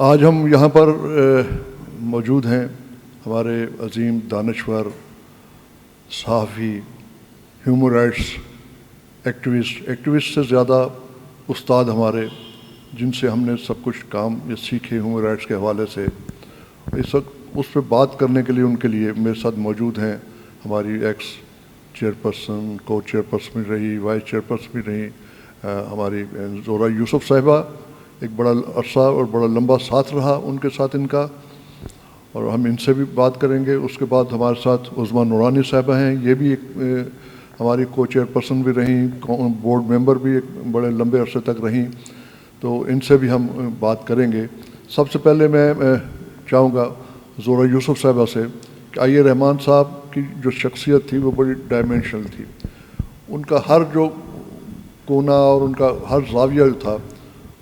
آج ہم یہاں پر موجود ہیں ہمارے عظیم دانشور صحافی ہیومن رائٹس ایکٹیوسٹ سے زیادہ استاد ہمارے جن سے ہم نے سب کچھ کام یہ سیکھے ہیومن رائٹس کے حوالے سے، اس وقت اس پہ بات کرنے کے لیے ان کے لیے میرے ساتھ موجود ہیں ہماری ایکس چیئرپرسن، کو چیئرپرسن بھی رہی، وائس چیئرپرسن بھی رہی ہماری زہرہ یوسف صاحبہ، ایک بڑا عرصہ اور بڑا لمبا ساتھ رہا ان کے ساتھ ان کا، اور ہم ان سے بھی بات کریں گے۔ اس کے بعد ہمارے ساتھ عظمیٰ نورانی صاحبہ ہیں، یہ بھی ایک ہماری کو چیئرپرسن بھی رہیں، بورڈ ممبر بھی ایک بڑے لمبے عرصے تک رہیں، تو ان سے بھی ہم بات کریں گے۔ سب سے پہلے میں چاہوں گا زہرہ یوسف صاحبہ سے کہ آئی رحمان صاحب کی جو شخصیت تھی وہ بڑی ڈائمینشنل تھی، ان کا ہر جو کونا اور ان کا ہر زاویہ جو تھا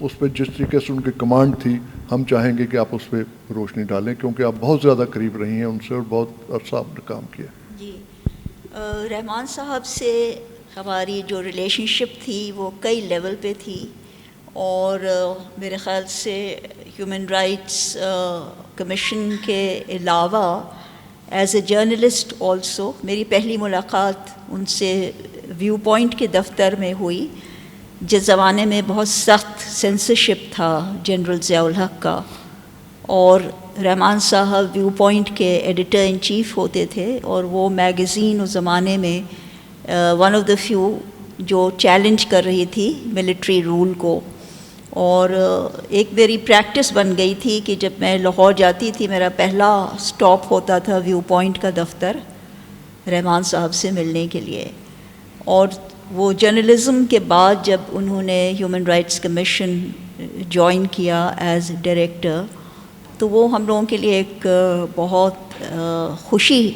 اس پہ جس طریقے سے ان کی کمانڈ تھی، ہم چاہیں گے کہ آپ اس پہ روشنی ڈالیں، کیونکہ آپ بہت زیادہ قریب رہی ہیں ان سے اور بہت عرصہ آپ نے کام کیا۔ جی، رحمان صاحب سے ہماری جو ریلیشن شپ تھی وہ کئی لیول پہ تھی، اور میرے خیال سے ہیومن رائٹس کمیشن کے علاوہ ایز اے جرنلسٹ آلسو میری پہلی ملاقات ان سے ویو پوائنٹ کے دفتر میں ہوئی، جس زمانے میں بہت سخت سینسرشپ تھا جنرل ضیاء الحق کا، اور رحمان صاحب ویو پوائنٹ کے ایڈیٹر ان چیف ہوتے تھے، اور وہ میگزین اس زمانے میں ون آف دا فیو جو چیلنج کر رہی تھی ملٹری رول کو، اور ایک میری پریکٹس بن گئی تھی کہ جب میں لاہور جاتی تھی میرا پہلا سٹاپ ہوتا تھا ویو پوائنٹ کا دفتر رحمان صاحب سے ملنے کے لیے۔ اور وہ جرنلزم کے بعد جب انہوں نے ہیومن رائٹس کمیشن جوائن کیا ایز ڈائریکٹر، تو وہ ہم لوگوں کے لیے ایک بہت خوشی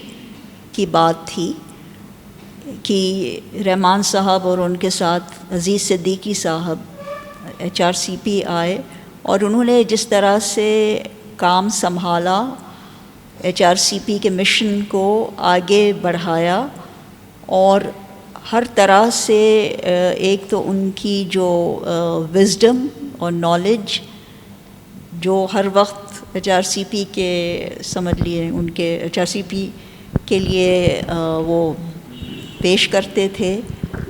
کی بات تھی کہ رحمان صاحب اور ان کے ساتھ عزیز صدیقی صاحب HRCP آئے، اور انہوں نے جس طرح سے کام سنبھالا، HRCP کے مشن کو آگے بڑھایا، اور ہر طرح سے ایک تو ان کی جو وزڈم اور نالج جو ہر وقت HRCP کے سمجھ لیے ان کے HRCP کے لیے وہ پیش کرتے تھے،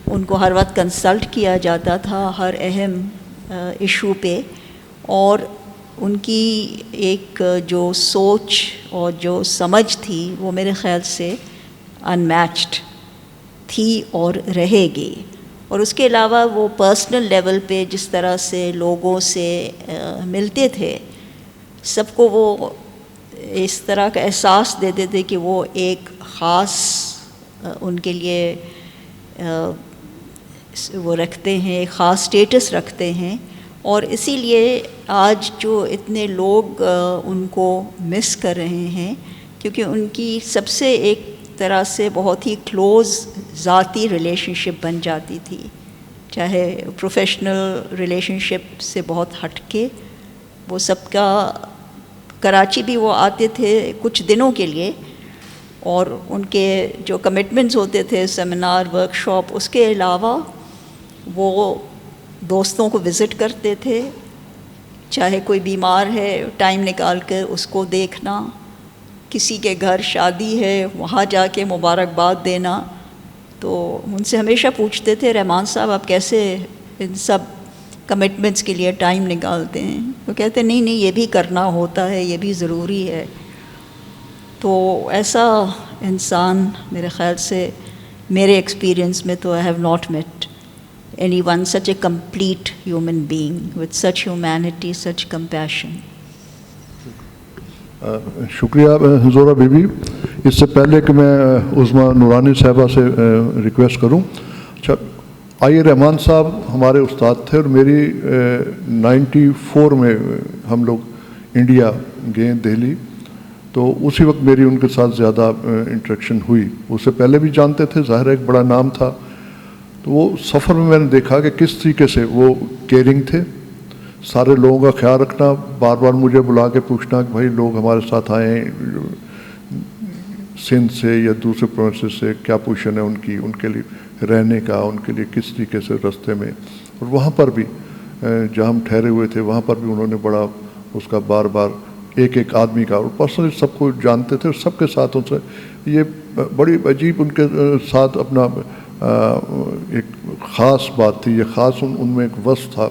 ان کو ہر وقت کنسلٹ کیا جاتا تھا ہر اہم ایشو پہ، اور ان کی ایک جو سوچ اور جو سمجھ تھی وہ میرے خیال سے ان میچڈ تھی اور رہے گی۔ اور اس کے علاوہ وہ پرسنل لیول پہ جس طرح سے لوگوں سے ملتے تھے، سب کو وہ اس طرح کا احساس دیتے تھے کہ وہ ایک خاص ان کے لیے وہ رکھتے ہیں، ایک خاص سٹیٹس رکھتے ہیں، اور اسی لیے آج جو اتنے لوگ ان کو مس کر رہے ہیں، کیونکہ ان کی سب سے ایک طرح سے بہت ہی کلوز ذاتی ریلیشن شپ بن جاتی تھی، چاہے پروفیشنل ریلیشن شپ سے بہت ہٹ کے وہ سب کا۔ کراچی بھی وہ آتے تھے کچھ دنوں کے لیے، اور ان کے جو کمٹمنٹس ہوتے تھے سیمینار ورک شاپ، اس کے علاوہ وہ دوستوں کو وزٹ کرتے تھے، چاہے کوئی بیمار ہے ٹائم نکال کر اس کو دیکھنا، کسی کے گھر شادی ہے وہاں جا کے مبارکباد دینا۔ تو ان سے ہمیشہ پوچھتے تھے رحمان صاحب آپ کیسے ان سب کمٹمنٹس کے لیے ٹائم نکالتے ہیں؟ وہ کہتے نہیں یہ بھی کرنا ہوتا ہے، یہ بھی ضروری ہے۔ تو ایسا انسان میرے خیال سے میرے ایکسپیرئنس میں تو I have not met anyone such a complete human being with such humanity, such compassion۔ شکریہ زہرہ بی بی۔ اس سے پہلے کہ میں عظمیٰ نورانی صاحبہ سے ریکویسٹ کروں، اچھا آئی رحمان صاحب ہمارے استاد تھے، اور میری 94 میں ہم لوگ انڈیا گئے دہلی، تو اسی وقت میری ان کے ساتھ زیادہ انٹریکشن ہوئی۔ اس سے پہلے بھی جانتے تھے، ظاہر ہے ایک بڑا نام تھا۔ تو وہ سفر میں نے دیکھا کہ کس طریقے سے وہ کیئرنگ تھے، سارے لوگوں کا خیال رکھنا، بار بار مجھے بلا کے پوچھنا کہ بھائی لوگ ہمارے ساتھ آئے ہیں سندھ سے یا دوسرے پروونسز سے، کیا پوزیشن ہے ان کے لیے رہنے کا، ان کے لیے کس طریقے سے راستے میں، اور وہاں پر بھی جہاں ہم ٹھہرے ہوئے تھے وہاں پر بھی انہوں نے بڑا اس کا بار بار ایک ایک آدمی کا، اور پرسنلی سب کو جانتے تھے، اور سب کے ساتھ ان سے یہ بڑی عجیب ان کے ساتھ اپنا ایک خاص بات تھی، یہ خاص ان میں ایک وصف تھا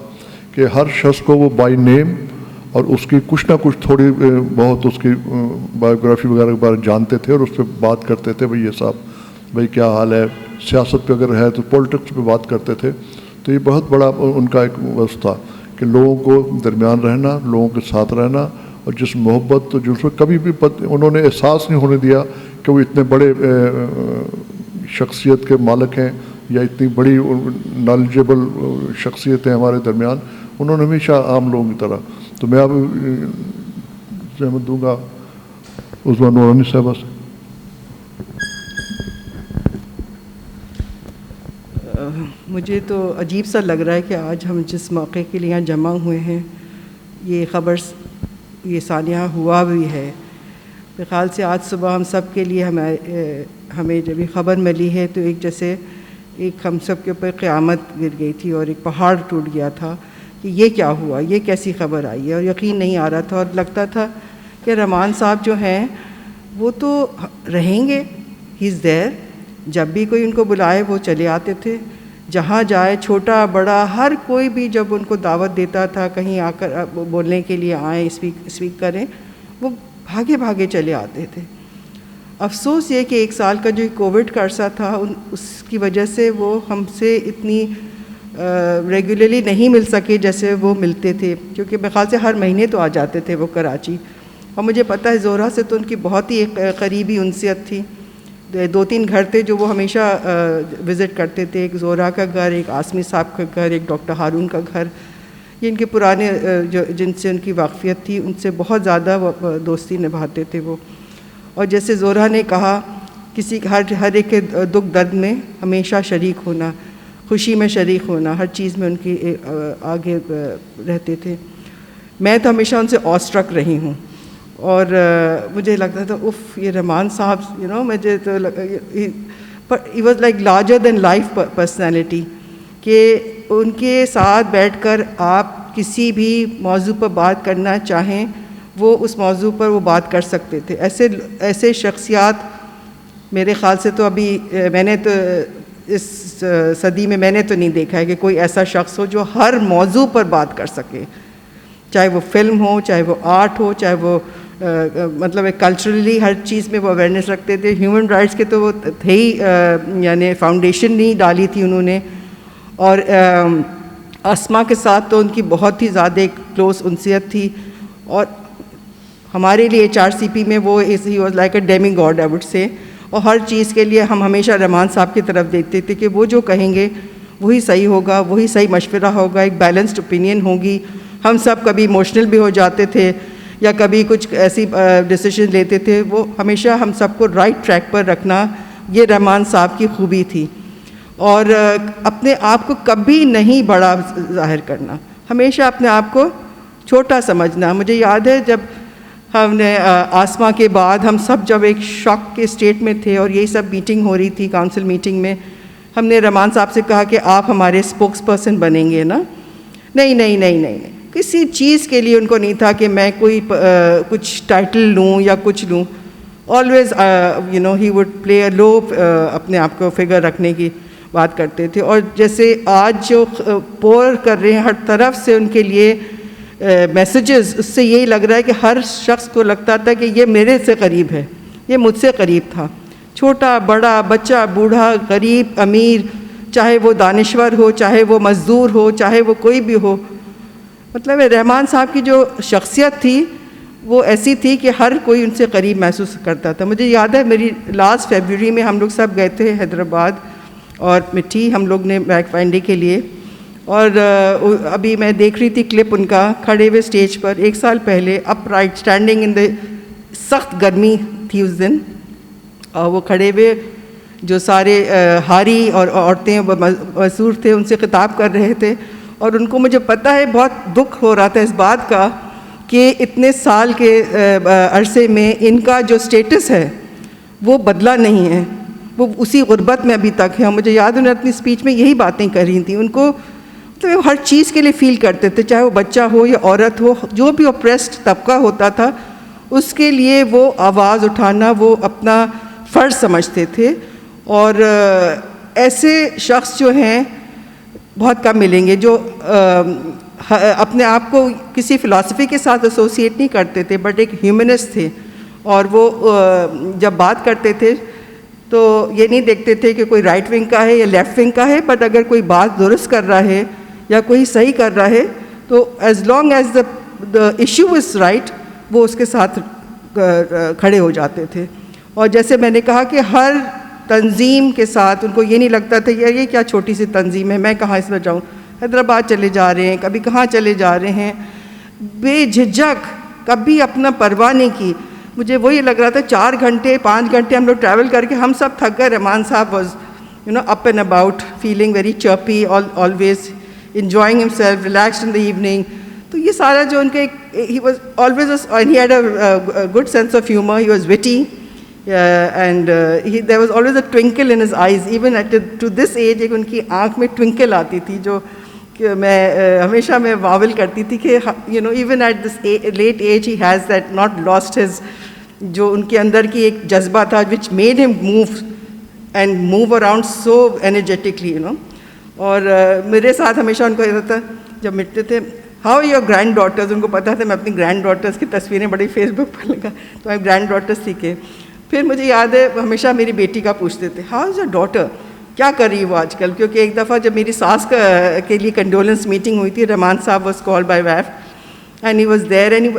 کہ ہر شخص کو وہ بائی نیم اور اس کی کچھ نہ کچھ تھوڑی بہت اس کی بایوگرافی وغیرہ کے بارے میں جانتے تھے، اور اس پہ بات کرتے تھے، بھئی یہ صاحب بھئی کیا حال ہے، سیاست پہ اگر ہے تو پولیٹکس پہ بات کرتے تھے. تو یہ بہت بڑا ان کا ایک وصف تھا کہ لوگوں کو درمیان رہنا، لوگوں کے ساتھ رہنا، اور جس محبت تو جس میں کبھی بھی انہوں نے احساس نہیں ہونے دیا کہ وہ اتنے بڑے شخصیت کے مالک ہیں یا اتنی بڑی نالجیبل شخصیت ہیں ہمارے درمیان. انہوں نے ہمیشہ عام لوگوں کی طرح. تو میں اب زحمت دوں گا عظمیٰ نورانی صاحبہ سے. مجھے تو عجیب سا لگ رہا ہے کہ آج ہم جس موقع کے لیے یہاں جمع ہوئے ہیں، یہ خبر یہ سانحہ ہوا بھی ہے. میرے خیال سے آج صبح ہم سب کے لیے ہمیں جب یہ خبر ملی ہے تو ایک جیسے ایک ہم سب کے اوپر قیامت گر گئی تھی اور ایک پہاڑ ٹوٹ گیا تھا کہ یہ کیا ہوا، یہ کیسی خبر آئی ہے. اور یقین نہیں آ رہا تھا، اور لگتا تھا کہ رحمان صاحب جو ہیں وہ تو رہیں گے، ہی از دیر. جب بھی کوئی ان کو بلائے وہ چلے آتے تھے، جہاں جائے چھوٹا بڑا ہر کوئی بھی جب ان کو دعوت دیتا تھا کہیں آ کر بولنے کے لیے آئیں، اسپیک کریں، وہ بھاگے بھاگے چلے آتے تھے. افسوس یہ کہ ایک سال کا جو کووڈ کا عرصہ تھا اس کی وجہ سے وہ ہم سے اتنی ریگولرلی نہیں مل سکے جیسے وہ ملتے تھے، کیونکہ میرے خیال سے ہر مہینے تو آ جاتے تھے وہ کراچی. اور مجھے پتہ ہے زہرہ سے تو ان کی بہت ہی ایک قریبی انسیت تھی. 2-3 گھر تھے جو وہ ہمیشہ وزٹ کرتے تھے، ایک زہرہ کا گھر، ایک آسمی صاحب کا گھر، ایک ڈاکٹر ہارون کا گھر. یہ ان کے پرانے جن سے ان کی واقفیت تھی ان سے بہت زیادہ دوستی نبھاتے تھے وہ. اور جیسے زہرہ نے کہا کسی ہر ایک کے دکھ درد میں ہمیشہ شریک ہونا، خوشی میں شریک ہونا، ہر چیز میں ان کی آگے رہتے تھے. میں تو ہمیشہ ان سے آسٹرک رہی ہوں، اور مجھے لگتا تھا یہ رحمان صاحب مجھے تو ہی was like larger then life personality, کہ ان کے ساتھ بیٹھ کر آپ کسی بھی موضوع پر بات کرنا چاہیں وہ اس موضوع پر وہ بات کر سکتے تھے. ایسے شخصیات میرے خیال سے تو ابھی میں نے تو اس صدی میں میں نے تو نہیں دیکھا ہے کہ کوئی ایسا شخص ہو جو ہر موضوع پر بات کر سکے، چاہے وہ فلم ہو، چاہے وہ آرٹ ہو، چاہے وہ مطلب کلچرلی ہر چیز میں وہ اویئرنیس رکھتے تھے. ہیومن رائٹس کے تو وہ تھے ہی، یعنی فاؤنڈیشن نہیں ڈالی تھی انہوں نے. اور اسما کے ساتھ تو ان کی بہت ہی زیادہ ایک کلوز انسیت تھی، اور ہمارے لیے HRCP میں وہ ہی was like a demi God I would say. اور ہر چیز کے لیے ہم ہمیشہ رحمان صاحب کی طرف دیکھتے تھے کہ وہ جو کہیں گے وہی صحیح ہوگا، وہی صحیح مشورہ ہوگا، ایک بیلنسڈ اوپینین ہوگی. ہم سب کبھی ایموشنل بھی ہو جاتے تھے یا کبھی کچھ ایسی ڈیسیژن لیتے تھے، وہ ہمیشہ ہم سب کو رائٹ ٹریک پر رکھنا یہ رحمان صاحب کی خوبی تھی. اور اپنے آپ کو کبھی نہیں بڑا ظاہر کرنا، ہمیشہ اپنے آپ کو چھوٹا سمجھنا. مجھے یاد ہے جب ہم نے آسما کے بعد ہم سب جب ایک شاک کے اسٹیٹ میں تھے اور یہی سب میٹنگ ہو رہی تھی کاؤنسل میٹنگ میں، ہم نے رحمان صاحب سے کہا کہ آپ ہمارے اسپوکس پرسن بنیں گے نا. نہیں کسی چیز کے لیے ان کو نہیں تھا کہ میں کوئی کچھ ٹائٹل لوں یا کچھ لوں. آلویز ہی وڈ پلے اے لو اپنے آپ کو فگر رکھنے کی بات کرتے تھے. اور جیسے آج جو پور کر رہے ہیں ہر طرف سے ان کے لیے میسیجز، اس سے یہی لگ رہا ہے کہ ہر شخص کو لگتا تھا کہ یہ میرے سے قریب ہے، یہ مجھ سے قریب تھا. چھوٹا بڑا، بچہ بوڑھا، غریب امیر، چاہے وہ دانشور ہو، چاہے وہ مزدور ہو، چاہے وہ کوئی بھی ہو. مطلب رحمان صاحب کی جو شخصیت تھی وہ ایسی تھی کہ ہر کوئی ان سے قریب محسوس کرتا تھا. مجھے یاد ہے میری لاسٹ فیبروری میں ہم لوگ سب گئے تھے حیدرآباد اور مٹھی ہم لوگ نے بیک فائنڈے کے لیے. اور ابھی میں دیکھ رہی تھی کلپ ان کا کھڑے ہوئے اسٹیج پر 1 سال پہلے، اپ رائٹ اسٹینڈنگ ان سخت گرمی تھی اس دن، اور وہ کھڑے ہوئے جو سارے ہاری اور عورتیں مزدور تھے ان سے خطاب کر رہے تھے. اور ان کو مجھے پتہ ہے بہت دکھ ہو رہا تھا اس بات کا کہ اتنے سال کے عرصے میں ان کا جو سٹیٹس ہے وہ بدلا نہیں ہے، وہ اسی غربت میں ابھی تک ہے. اور مجھے یاد انہوں نے اپنی اسپیچ میں یہی باتیں کر رہی تھیں. مطلب ہر چیز کے لیے فیل کرتے تھے، چاہے وہ بچہ ہو یا عورت ہو، جو بھی اپریسڈ طبقہ ہوتا تھا اس کے لیے وہ آواز اٹھانا وہ اپنا فرض سمجھتے تھے. اور ایسے شخص جو ہیں بہت کم ملیں گے جو اپنے آپ کو کسی فلسفی کے ساتھ ایسوسیٹ نہیں کرتے تھے، بٹ ایک ہیومنسٹ تھے. اور وہ جب بات کرتے تھے تو یہ نہیں دیکھتے تھے کہ کوئی رائٹ ونگ کا ہے یا لیفٹ ونگ کا ہے، بٹ اگر کوئی بات درست کر رہا ہے یا کوئی صحیح کر رہا ہے تو as long as the issue is right وہ اس کے ساتھ کھڑے ہو جاتے تھے. اور جیسے میں نے کہا کہ ہر تنظیم کے ساتھ ان کو یہ نہیں لگتا تھا یار یہ کیا چھوٹی سی تنظیم ہے، میں کہاں اس میں جاؤں، حیدرآباد چلے جا رہے ہیں، کبھی کہاں چلے جا رہے ہیں، بے جھجک، کبھی اپنا پرواہ نہیں کی. مجھے وہی لگ رہا تھا 4 گھنٹے 5 گھنٹے ہم لوگ ٹریول کر کے ہم سب تھک گئے. Rahman sahib was up and about, feeling very chirpy, always enjoying himself, relaxed in the evening. تو یہ سارا جو ان کے he was always and he had a good sense of humor, he was witty, and there was always a twinkle in his eyes, even to this age ایک ان کی آنکھ میں twinkle آتی تھی جو کہ میں ہمیشہ میں واول کرتی تھی کہ even at this late age he has that not lost his جو ان کے اندر کی ایک جذبہ تھا which made him move around so energetically, اور میرے ساتھ ہمیشہ ان کو یہ رہتا جب ملتے تھے ہاؤ آر یور گرینڈ ڈاٹرز. ان کو پتا تھا میں اپنی گرینڈ ڈاٹرز کی تصویریں بڑی فیس بک پر لگا تو میں گرینڈ ڈاٹرز تھی کہ پھر مجھے یاد ہے ہمیشہ میری بیٹی کا پوچھتے تھے ہاؤ از یور ڈاٹر، کیا کر رہی ہے وہ آج کل. کیونکہ ایک دفعہ جب میری ساس کے لیے کنڈولنس میٹنگ ہوئی تھی، Rahman sahib was called by wife and he was there and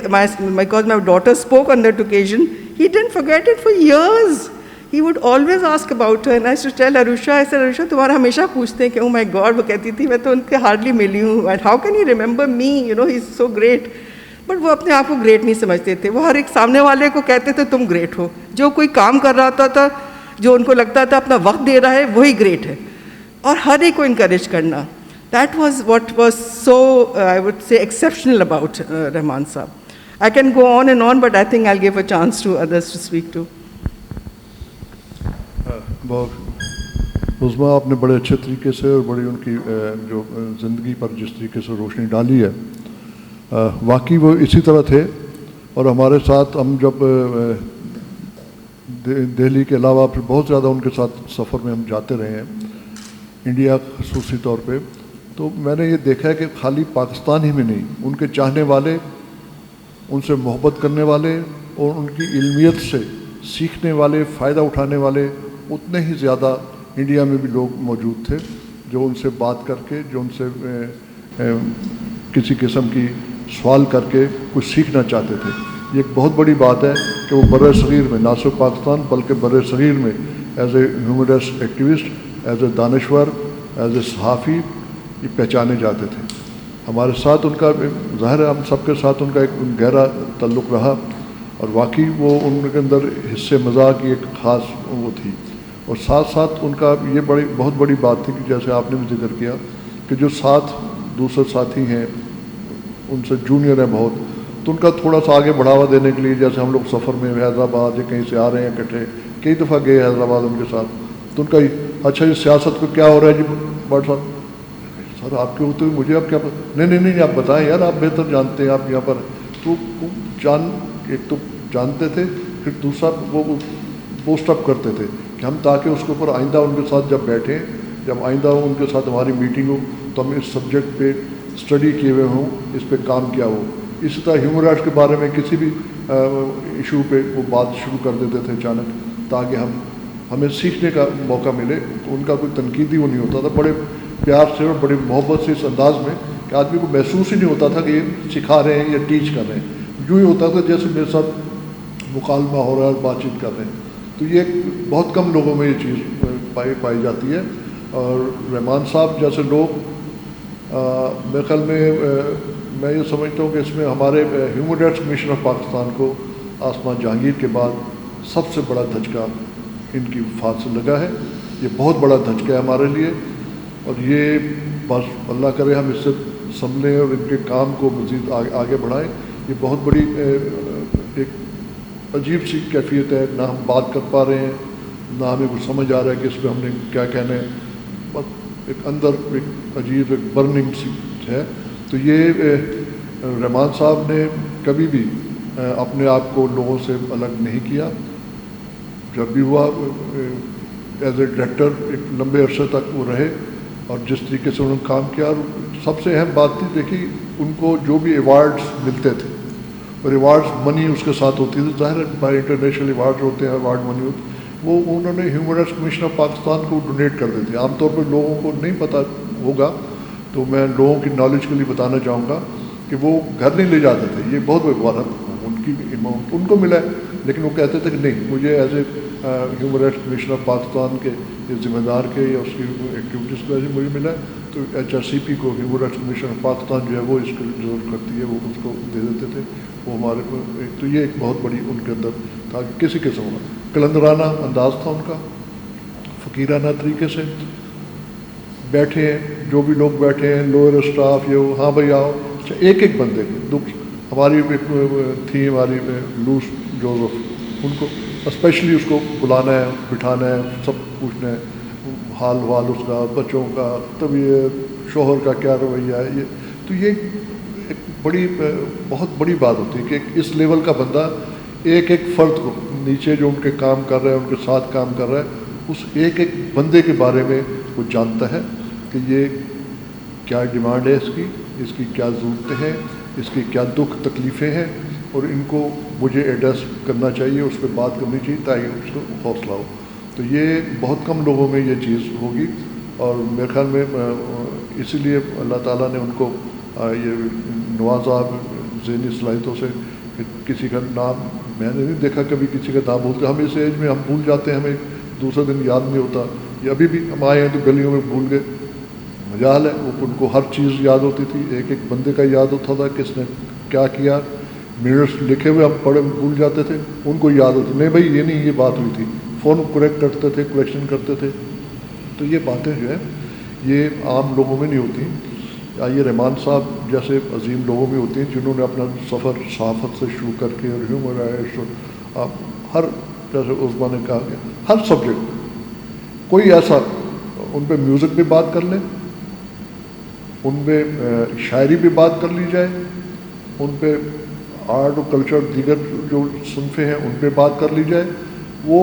because my daughter spoke on that occasion he didn't forget it for years. He would always ask about her and I used to tell Arusha, I said Arusha تمہارا ہمیشہ پوچھتے ہیں کہ oh my God. وہ کہتی تھی میں تو ان کے ہارڈلی ملی ہوں and how can he remember me, he's so great. But وہ اپنے آپ کو گریٹ نہیں سمجھتے تھے. وہ ہر ایک سامنے والے کو کہتے تھے تم گریٹ ہو. جو کوئی کام کر رہا ہوتا تھا جو ان کو لگتا تھا اپنا وقت دے رہا ہے وہی گریٹ ہے، اور ہر ایک کو انکریج کرنا. That was what was so I would say exceptional about Rahman Saab. I can go on and on but I think I'll give a chance to others to speak to. بہت عظمیٰ آپ نے بڑے اچھے طریقے سے اور بڑی ان کی جو زندگی پر جس طریقے سے روشنی ڈالی ہے، واقعی وہ اسی طرح تھے. اور ہمارے ساتھ ہم جب دہلی کے علاوہ پھر بہت زیادہ ان کے ساتھ سفر میں ہم جاتے رہے ہیں، انڈیا خصوصی طور پہ، تو میں نے یہ دیکھا ہے کہ خالی پاکستان ہی میں نہیں، ان کے چاہنے والے، ان سے محبت کرنے والے اور ان کی علمیت سے سیکھنے والے، فائدہ اٹھانے والے اتنے ہی زیادہ انڈیا میں بھی لوگ موجود تھے جو ان سے بات کر کے، جو ان سے کسی قسم کی سوال کر کے کچھ سیکھنا چاہتے تھے. یہ ایک بہت بڑی بات ہے کہ وہ بر صغیر میں، نہ صرف پاکستان بلکہ بر صغیر میں as a human rights activist, as a دانشور، ایز اے صحافی یہ پہچانے جاتے تھے. ہمارے ساتھ ان کا ظاہر ہے ہم سب کے ساتھ ان کا ایک گہرا تعلق رہا، اور واقعی وہ ان کے اندر حصے مزاح کی ایک خاص وہ تھی. اور ساتھ ساتھ ان کا یہ بہت بڑی بات تھی کہ جیسے آپ نے بھی ذکر کیا کہ جو ساتھ دوسرے ساتھی ہیں ان سے جونیئر ہیں بہت، تو ان کا تھوڑا سا آگے بڑھاوا دینے کے لیے، جیسے ہم لوگ سفر میں حیدرآباد یا کہیں سے آ رہے ہیں اکٹھے، کئی دفعہ گئے حیدرآباد ان کے ساتھ، تو ان کا اچھا یہ سیاست کو کیا ہو رہا ہے جی بٹ سر آپ کے ہوتے ہوئے مجھے اب کیا نہیں آپ بتائیں یار، آپ بہتر جانتے ہیں، آپ یہاں پر تو ایک تو جانتے تھے، پھر دوسرا وہ پوسٹ اپ کرتے تھے کہ ہم تاکہ اس کے اوپر آئندہ ان کے ساتھ جب بیٹھیں، جب آئندہ ان کے ساتھ ہماری میٹنگ ہو تو ہم اس سبجیکٹ پہ اسٹڈی کیے ہوئے ہوں، اس پہ کام کیا ہو. اسی طرح ہیومن رائٹس کے بارے میں کسی بھی ایشو پہ وہ بات شروع کر دیتے تھے اچانک، تاکہ ہمیں سیکھنے کا موقع ملے. تو ان کا کوئی تنقیدی وہ نہیں ہوتا تھا، بڑے پیار سے اور بڑی محبت سے اس انداز میں کہ آدمی کو محسوس ہی نہیں ہوتا تھا کہ یہ سکھا رہے ہیں یا ٹیچ کر رہے ہیں. یوں ہی ہوتا تھا جیسے میرے ساتھ مکالمہ ہو رہا ہے اور بات چیت کر رہے ہیں. تو یہ بہت کم لوگوں میں یہ چیز پائی جاتی ہے. اور رحمان صاحب جیسے لوگ میرے خیال میں یہ سمجھتا ہوں کہ اس میں ہمارے human Rights Commission of Pakistan کو آسمان جہانگیر کے بعد سب سے بڑا دھچکا ان کی وفات سے لگا ہے. یہ بہت بڑا دھچکا ہے ہمارے لیے، اور یہ بس اللہ کرے ہم اس سے سنبھلیں اور ان کے کام کو مزید آگے بڑھائیں. یہ بہت بڑی ایک عجیب سی کیفیت ہے، نہ ہم بات کر پا رہے ہیں، نہ ہمیں کچھ سمجھ آ رہا ہے کہ اس پہ ہم نے کیا کہنا ہے. ایک اندر ایک عجیب ایک برننگ سی ہے. تو یہ رحمان صاحب نے کبھی بھی اپنے آپ کو لوگوں سے الگ نہیں کیا. جب بھی ہوا ایز اے ڈائریکٹر ایک لمبے عرصے تک وہ رہے اور جس طریقے سے انہوں نے کام کیا. اور سب سے اہم بات تھی دیکھی ان کو جو بھی ایوارڈز ملتے تھے اور ایوارڈز منی اس کے ساتھ ہوتی تھی, ظاہر ہے انٹرنیشنل ایوارڈ ہوتے ہیں, ایوارڈ منی ہوتی, وہ انہوں نے human Rights Commission of Pakistan کو ڈونیٹ کر دیتے. عام طور پہ لوگوں کو نہیں پتہ ہوگا تو میں لوگوں کی نالج کے لیے بتانا چاہوں گا کہ وہ گھر نہیں لے جاتے تھے. یہ بہت بڑا ان کی اماؤنٹ ان کو ملا ہے, لیکن وہ کہتے تھے کہ نہیں مجھے as a human Rights Commission of Pakistan کے ذمہ دار کے یا اس کی ایکٹیویٹیز کی وجہ سے مجھے ملا ہے. تو HRCP کو human Rights Commission of Pakistan جو ہے وہ اس کو ضرورت کرتی ہے, وہ اس کو دے دیتے تھے. وہ ہمارے تو یہ ایک بہت بڑی ان کے اندر تھا کہ کسی قسم کا قلندرانہ انداز تھا ان کا, فقیرانہ طریقے سے بیٹھے ہیں جو بھی لوگ بیٹھے ہیں لوئر اسٹاف یہ وہ, ہاں بھائی آؤ, ایک ایک بندے کے دکھ. ہماری تھی ہماری لوس جوزف, ان کو اسپیشلی اس کو بلانا ہے, بٹھانا ہے, سب پوچھنا ہے حال وال اس کا, بچوں کا طبیعت, شوہر کا کیا رویہ ہے. یہ تو یہ ایک بڑی بہت بڑی بات ہوتی ہے کہ اس لیول کا بندہ ایک ایک فرد کو نیچے جو ان کے کام کر رہا ہے ان کے ساتھ کام کر رہا ہے اس ایک ایک بندے کے بارے میں وہ جانتا ہے کہ یہ کیا ڈیمانڈ ہے اس کی کیا ضرورتیں ہیں, اس کی کیا دکھ تکلیفیں ہیں, اور ان کو مجھے ایڈریس کرنا چاہیے, اس پہ بات کرنی چاہیے تاکہ اس کو حوصلہ ہو. تو یہ بہت کم لوگوں میں یہ چیز ہوگی, اور میرے خیال میں اسی لیے اللہ تعالیٰ نے ان کو یہ نوازا ذہنی صلاحیتوں سے. کسی کا نام میں نے نہیں دیکھا کبھی کسی کا نام بھولتے, ہم اس ایج میں ہم بھول جاتے ہیں, ہمیں دوسرے دن یاد نہیں ہوتا. یہ ابھی بھی ہم آئے ہیں تو گلیوں میں بھول گئے, مجال ہے. وہ ان کو ہر چیز یاد ہوتی تھی, ایک ایک بندے کا یاد ہوتا تھا کس نے کیا کیا. منٹس لکھے ہوئے ہم پڑھے بھول جاتے تھے, ان کو یاد ہوتی نہیں بھائی یہ نہیں یہ بات ہوئی تھی, فون کریکٹ کرتے تھے, کریکشن کرتے تھے. تو یہ باتیں جو ہے یہ عام لوگوں میں نہیں ہوتی. یہ رحمان صاحب جیسے عظیم لوگوں میں ہوتے ہیں جنہوں نے اپنا سفر صحافت سے شروع کر کے اور ہیومن رائٹس اور ہر جیسے عثما نے کہا کہ ہر سبجیکٹ کوئی ایسا ان پہ میوزک پہ بات کر لیں, ان پہ شاعری پہ بات کر لی جائے, ان پہ آرٹ و کلچر دیگر جو صنفیں ہیں ان پہ بات کر لی جائے, وہ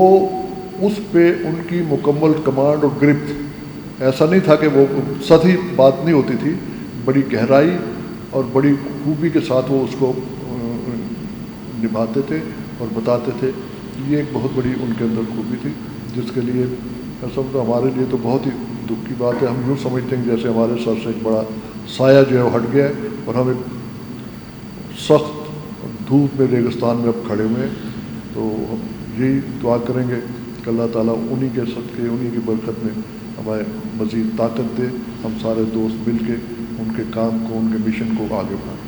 اس پہ ان کی مکمل کمانڈ اور گرفت. ایسا نہیں تھا کہ وہ سطحی بات نہیں ہوتی تھی, بڑی گہرائی اور بڑی خوبی کے ساتھ وہ اس کو نبھاتے تھے اور بتاتے تھے. یہ ایک بہت بڑی ان کے اندر خوبی تھی جس کے لیے میں سمجھتا ہوں ہمارے لیے تو بہت ہی دکھ کی بات ہے. ہم یوں سمجھتے ہیں جیسے ہمارے سر سے ایک بڑا سایہ جو ہے وہ ہٹ گیا ہے اور ہم ایک سخت دھوپ میں ریگستان میں اب کھڑے ہوئے ہیں. تو ہم یہی دعا کریں گے کہ اللہ تعالیٰ انہی کے صدقے انہی کی برکت میں ہمیں مزید طاقت دے, ہم سارے دوست مل کے ان کے کام کو ان کے مشن کو آگے بڑھائیں.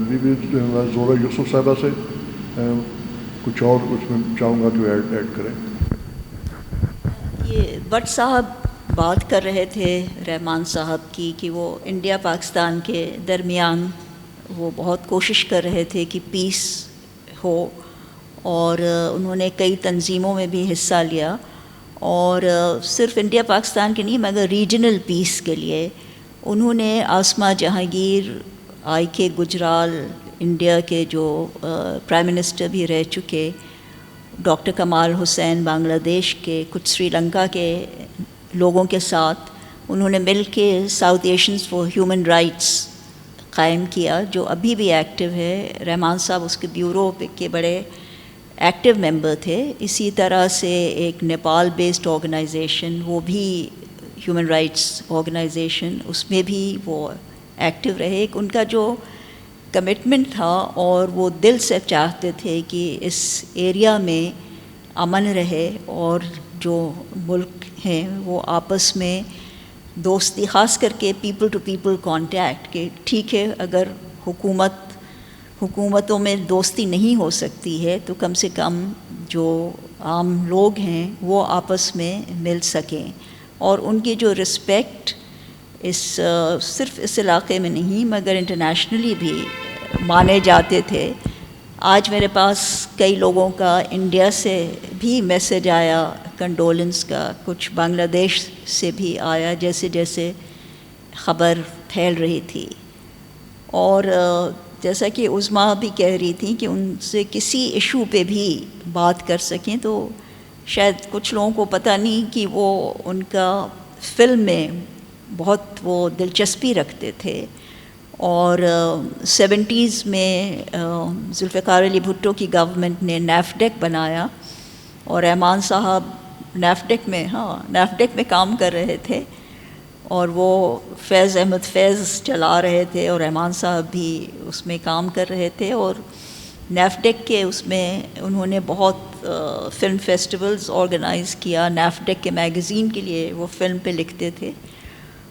بی بی زہرہ یوسف صاحبہ سے کچھ اور کچھ میں چاہوں گا کہ ایڈ کریں. یہ بٹ صاحب بات کر رہے تھے رحمان صاحب کی کہ وہ انڈیا پاکستان کے درمیان وہ بہت کوشش کر رہے تھے کہ پیس ہو, اور انہوں نے کئی تنظیموں میں بھی حصہ لیا, اور صرف انڈیا پاکستان کے نہیں مگر ریجنل پیس کے لیے انہوں نے آسما جہانگیر, آئی کے گجرال, انڈیا کے جو پرائم منسٹر بھی رہ چکے, ڈاکٹر کمال حسین بنگلہ دیش کے, کچھ سری لنکا کے لوگوں کے ساتھ انہوں نے مل کے south Asians for human rights قائم کیا, جو ابھی بھی ایکٹیو ہے. رحمان صاحب اس کے بیورو کے بڑے ایکٹیو ممبر تھے. اسی طرح سے ایک نیپال بیسڈ آرگنائزیشن, وہ بھی ہیومن رائٹس آرگنائزیشن, اس میں بھی وہ ایکٹیو رہے. ایک ان کا جو کمٹمنٹ تھا اور وہ دل سے چاہتے تھے کہ اس ایریا میں امن رہے اور جو ملک ہیں وہ آپس میں دوستی, خاص کر کے پیپل ٹو پیپل کانٹیکٹ, کہ ٹھیک ہے اگر حکومتوں میں دوستی نہیں ہو سکتی ہے تو کم سے کم جو عام لوگ ہیں وہ آپس میں مل سکیں. اور ان کی جو رسپیکٹ صرف اس علاقے میں نہیں مگر انٹرنیشنلی بھی مانے جاتے تھے. آج میرے پاس کئی لوگوں کا انڈیا سے بھی میسج آیا کنڈولنس کا کچھ بنگلہ دیش سے بھی آیا جیسے جیسے خبر پھیل رہی تھی. اور جیسا کہ عظمیٰ بھی کہہ رہی تھیں کہ ان سے کسی ایشو پہ بھی بات کر سکیں, تو شاید کچھ لوگوں کو پتہ نہیں کہ وہ ان کا فلم میں بہت وہ دلچسپی رکھتے تھے. اور 70s میں ذوالفقار علی بھٹو کی گورنمنٹ نے نیفڈیک بنایا, اور رحمان صاحب نیفڈیک میں کام کر رہے تھے, اور وہ فیض احمد فیض چلا رہے تھے, اور رحمان صاحب بھی اس میں کام کر رہے تھے. اور نیفڈیک کے اس میں انہوں نے بہت فلم فیسٹیولز آرگنائز کیا. نیفڈیک کے میگزین کے لیے وہ فلم پہ لکھتے تھے,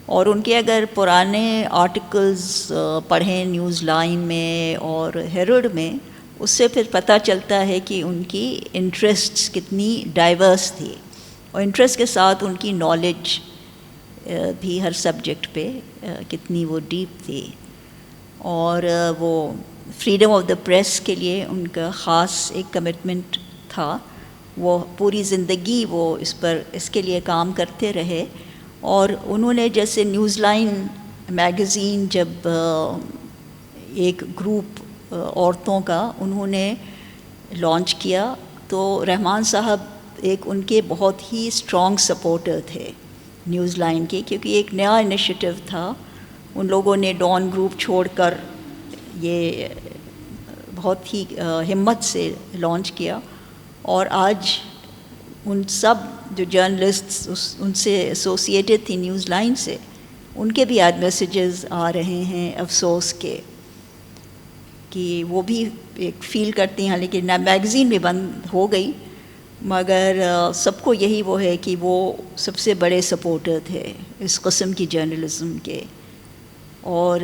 اور ان کے اگر پرانے آرٹیکلز پڑھیں نیوز لائن میں اور ہیرالڈ میں, اس سے پھر پتہ چلتا ہے کہ ان کی انٹرسٹس کتنی ڈائیورس تھی, اور انٹرسٹ کے ساتھ ان کی نالج بھی ہر سبجیکٹ پہ کتنی وہ ڈیپ تھی. اور وہ فریڈم آف دا پریس کے لیے ان کا خاص ایک کمٹمنٹ تھا. وہ پوری زندگی وہ اس کے لیے کام کرتے رہے. اور انہوں نے جیسے نیوز لائن میگزین جب ایک گروپ عورتوں کا انہوں نے لانچ کیا, تو رحمان صاحب ایک ان کے بہت ہی اسٹرانگ سپورٹر تھے نیوز لائن کے, کیونکہ ایک نیا انیشیٹو تھا. ان لوگوں نے ڈان گروپ چھوڑ کر یہ بہت ہی ہمت سے لانچ کیا. اور آج ان سب جو جرنلسٹس ان سے ایسوسیٹڈ تھی نیوز لائن سے, ان کے بھی آج میسیجز آ رہے ہیں افسوس کے کہ وہ بھی ایک فیل کرتی ہیں, لیکن میگزین بھی بند ہو گئی, مگر سب کو یہی وہ ہے کہ وہ سب سے بڑے سپورٹر تھے اس قسم کی جرنلزم کے. اور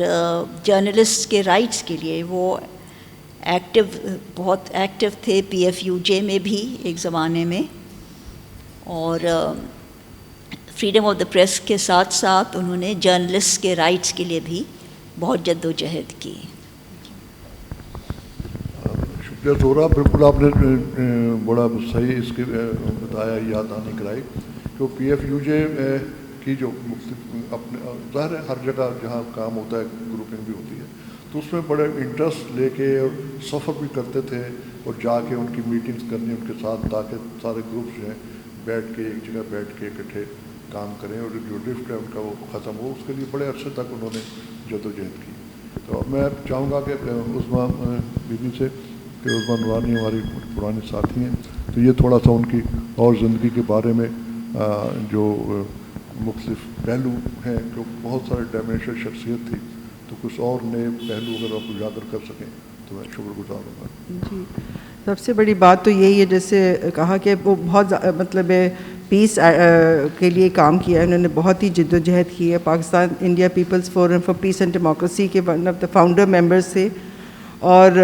جرنلسٹ کے رائٹس کے لیے وہ بہت ایکٹیو تھے, PFUJ میں بھی ایک زمانے میں. اور فریڈم آف دا پریس کے ساتھ ساتھ انہوں نے جرنلسٹ کے رائٹس کے لیے بھی بہت جد و جہد کی. شکریہ زہرا, بالکل آپ نے بڑا صحیح اس کی بتایا, یاد دہانی کرائی کہ PFUJ کی جو مختلف اپنے ظاہر ہے ہر جگہ جہاں کام ہوتا ہے گروپنگ بھی ہوتی ہے, تو اس میں بڑے انٹرسٹ لے کے اور سفر بھی کرتے تھے, اور جا کے ان کی میٹنگز کرنی ان کے ساتھ, تاکہ سارے گروپس جو ہیں بیٹھ کے ایک جگہ بیٹھ کے اکٹھے کام کریں, اور جو ڈرفٹ ہے ان کا وہ ختم ہو. اس کے لیے بڑے عرصے تک انہوں نے جد و جہد کی. تو اب میں چاہوں گا کہ عظمیٰ بی بی سے, کہ عظمیٰ نورانی ہماری پرانی ساتھی ہیں, تو یہ تھوڑا سا ان کی اور زندگی کے بارے میں جو مختلف پہلو ہیں, جو بہت سارے ڈائمینشن شخصیت تھی, تو کچھ اور نئے پہلو اگر آپ اجاگر کر سکیں تو میں شکر گزار ہوں گا. جی, سب سے بڑی بات تو یہی ہے جیسے کہا کہ وہ بہت مطلب پیس کے لیے کام کیا ہے, انہوں نے بہت ہی جد و جہد کی ہے. Pakistan India People's Forum for Peace and Democracy کے one of the founder members تھے, اور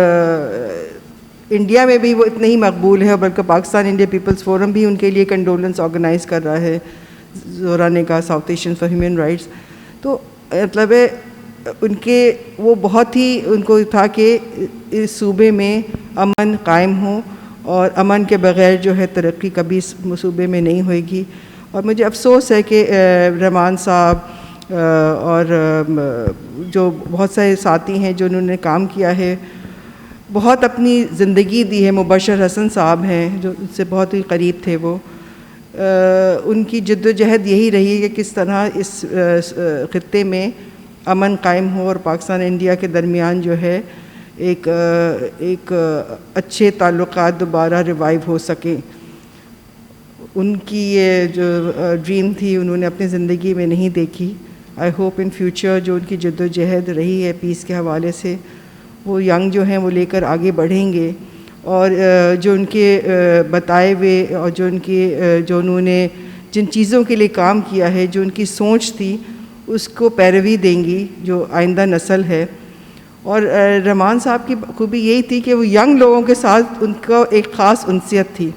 انڈیا میں بھی وہ اتنے ہی مقبول ہے, بلکہ پاکستان انڈیا پیپلز فورم بھی ان کے لیے کنڈولنس آرگنائز کر رہا ہے. زہرا نے کہا south Asian for human rights, تو مطلب ان کے وہ بہت ہی ان کو تھا کہ اس صوبے میں امن قائم ہو, اور امن کے بغیر جو ہے ترقی کبھی اس صوبے میں نہیں ہوئے گی. اور مجھے افسوس ہے کہ رحمان صاحب اور جو بہت سارے ساتھی ہیں جو انہوں نے کام کیا ہے, بہت اپنی زندگی دی ہے. مبشر حسن صاحب ہیں جو ان سے بہت ہی قریب تھے, وہ ان کی جد و جہد یہی رہی کہ کس طرح اس خطے میں امن قائم ہو, اور پاکستان انڈیا کے درمیان جو ہے ایک اچھے تعلقات دوبارہ ریوائیو ہو سکیں. ان کی یہ جو ڈریم تھی انہوں نے اپنی زندگی میں نہیں دیکھی. آئی ہوپ ان فیوچر جو ان کی جد و جہد رہی ہے پیس کے حوالے سے, وہ ینگ جو ہیں وہ لے کر آگے بڑھیں گے, اور جو ان کے بتائے ہوئے اور جو انہوں نے جن چیزوں کے لیے کام کیا ہے, جو ان کی سوچ تھی, اس کو پیروی دیں گی جو آئندہ نسل ہے. اور رحمان صاحب کی خوبی یہی تھی کہ وہ ینگ لوگوں کے ساتھ ان کا ایک خاص انسیت تھی.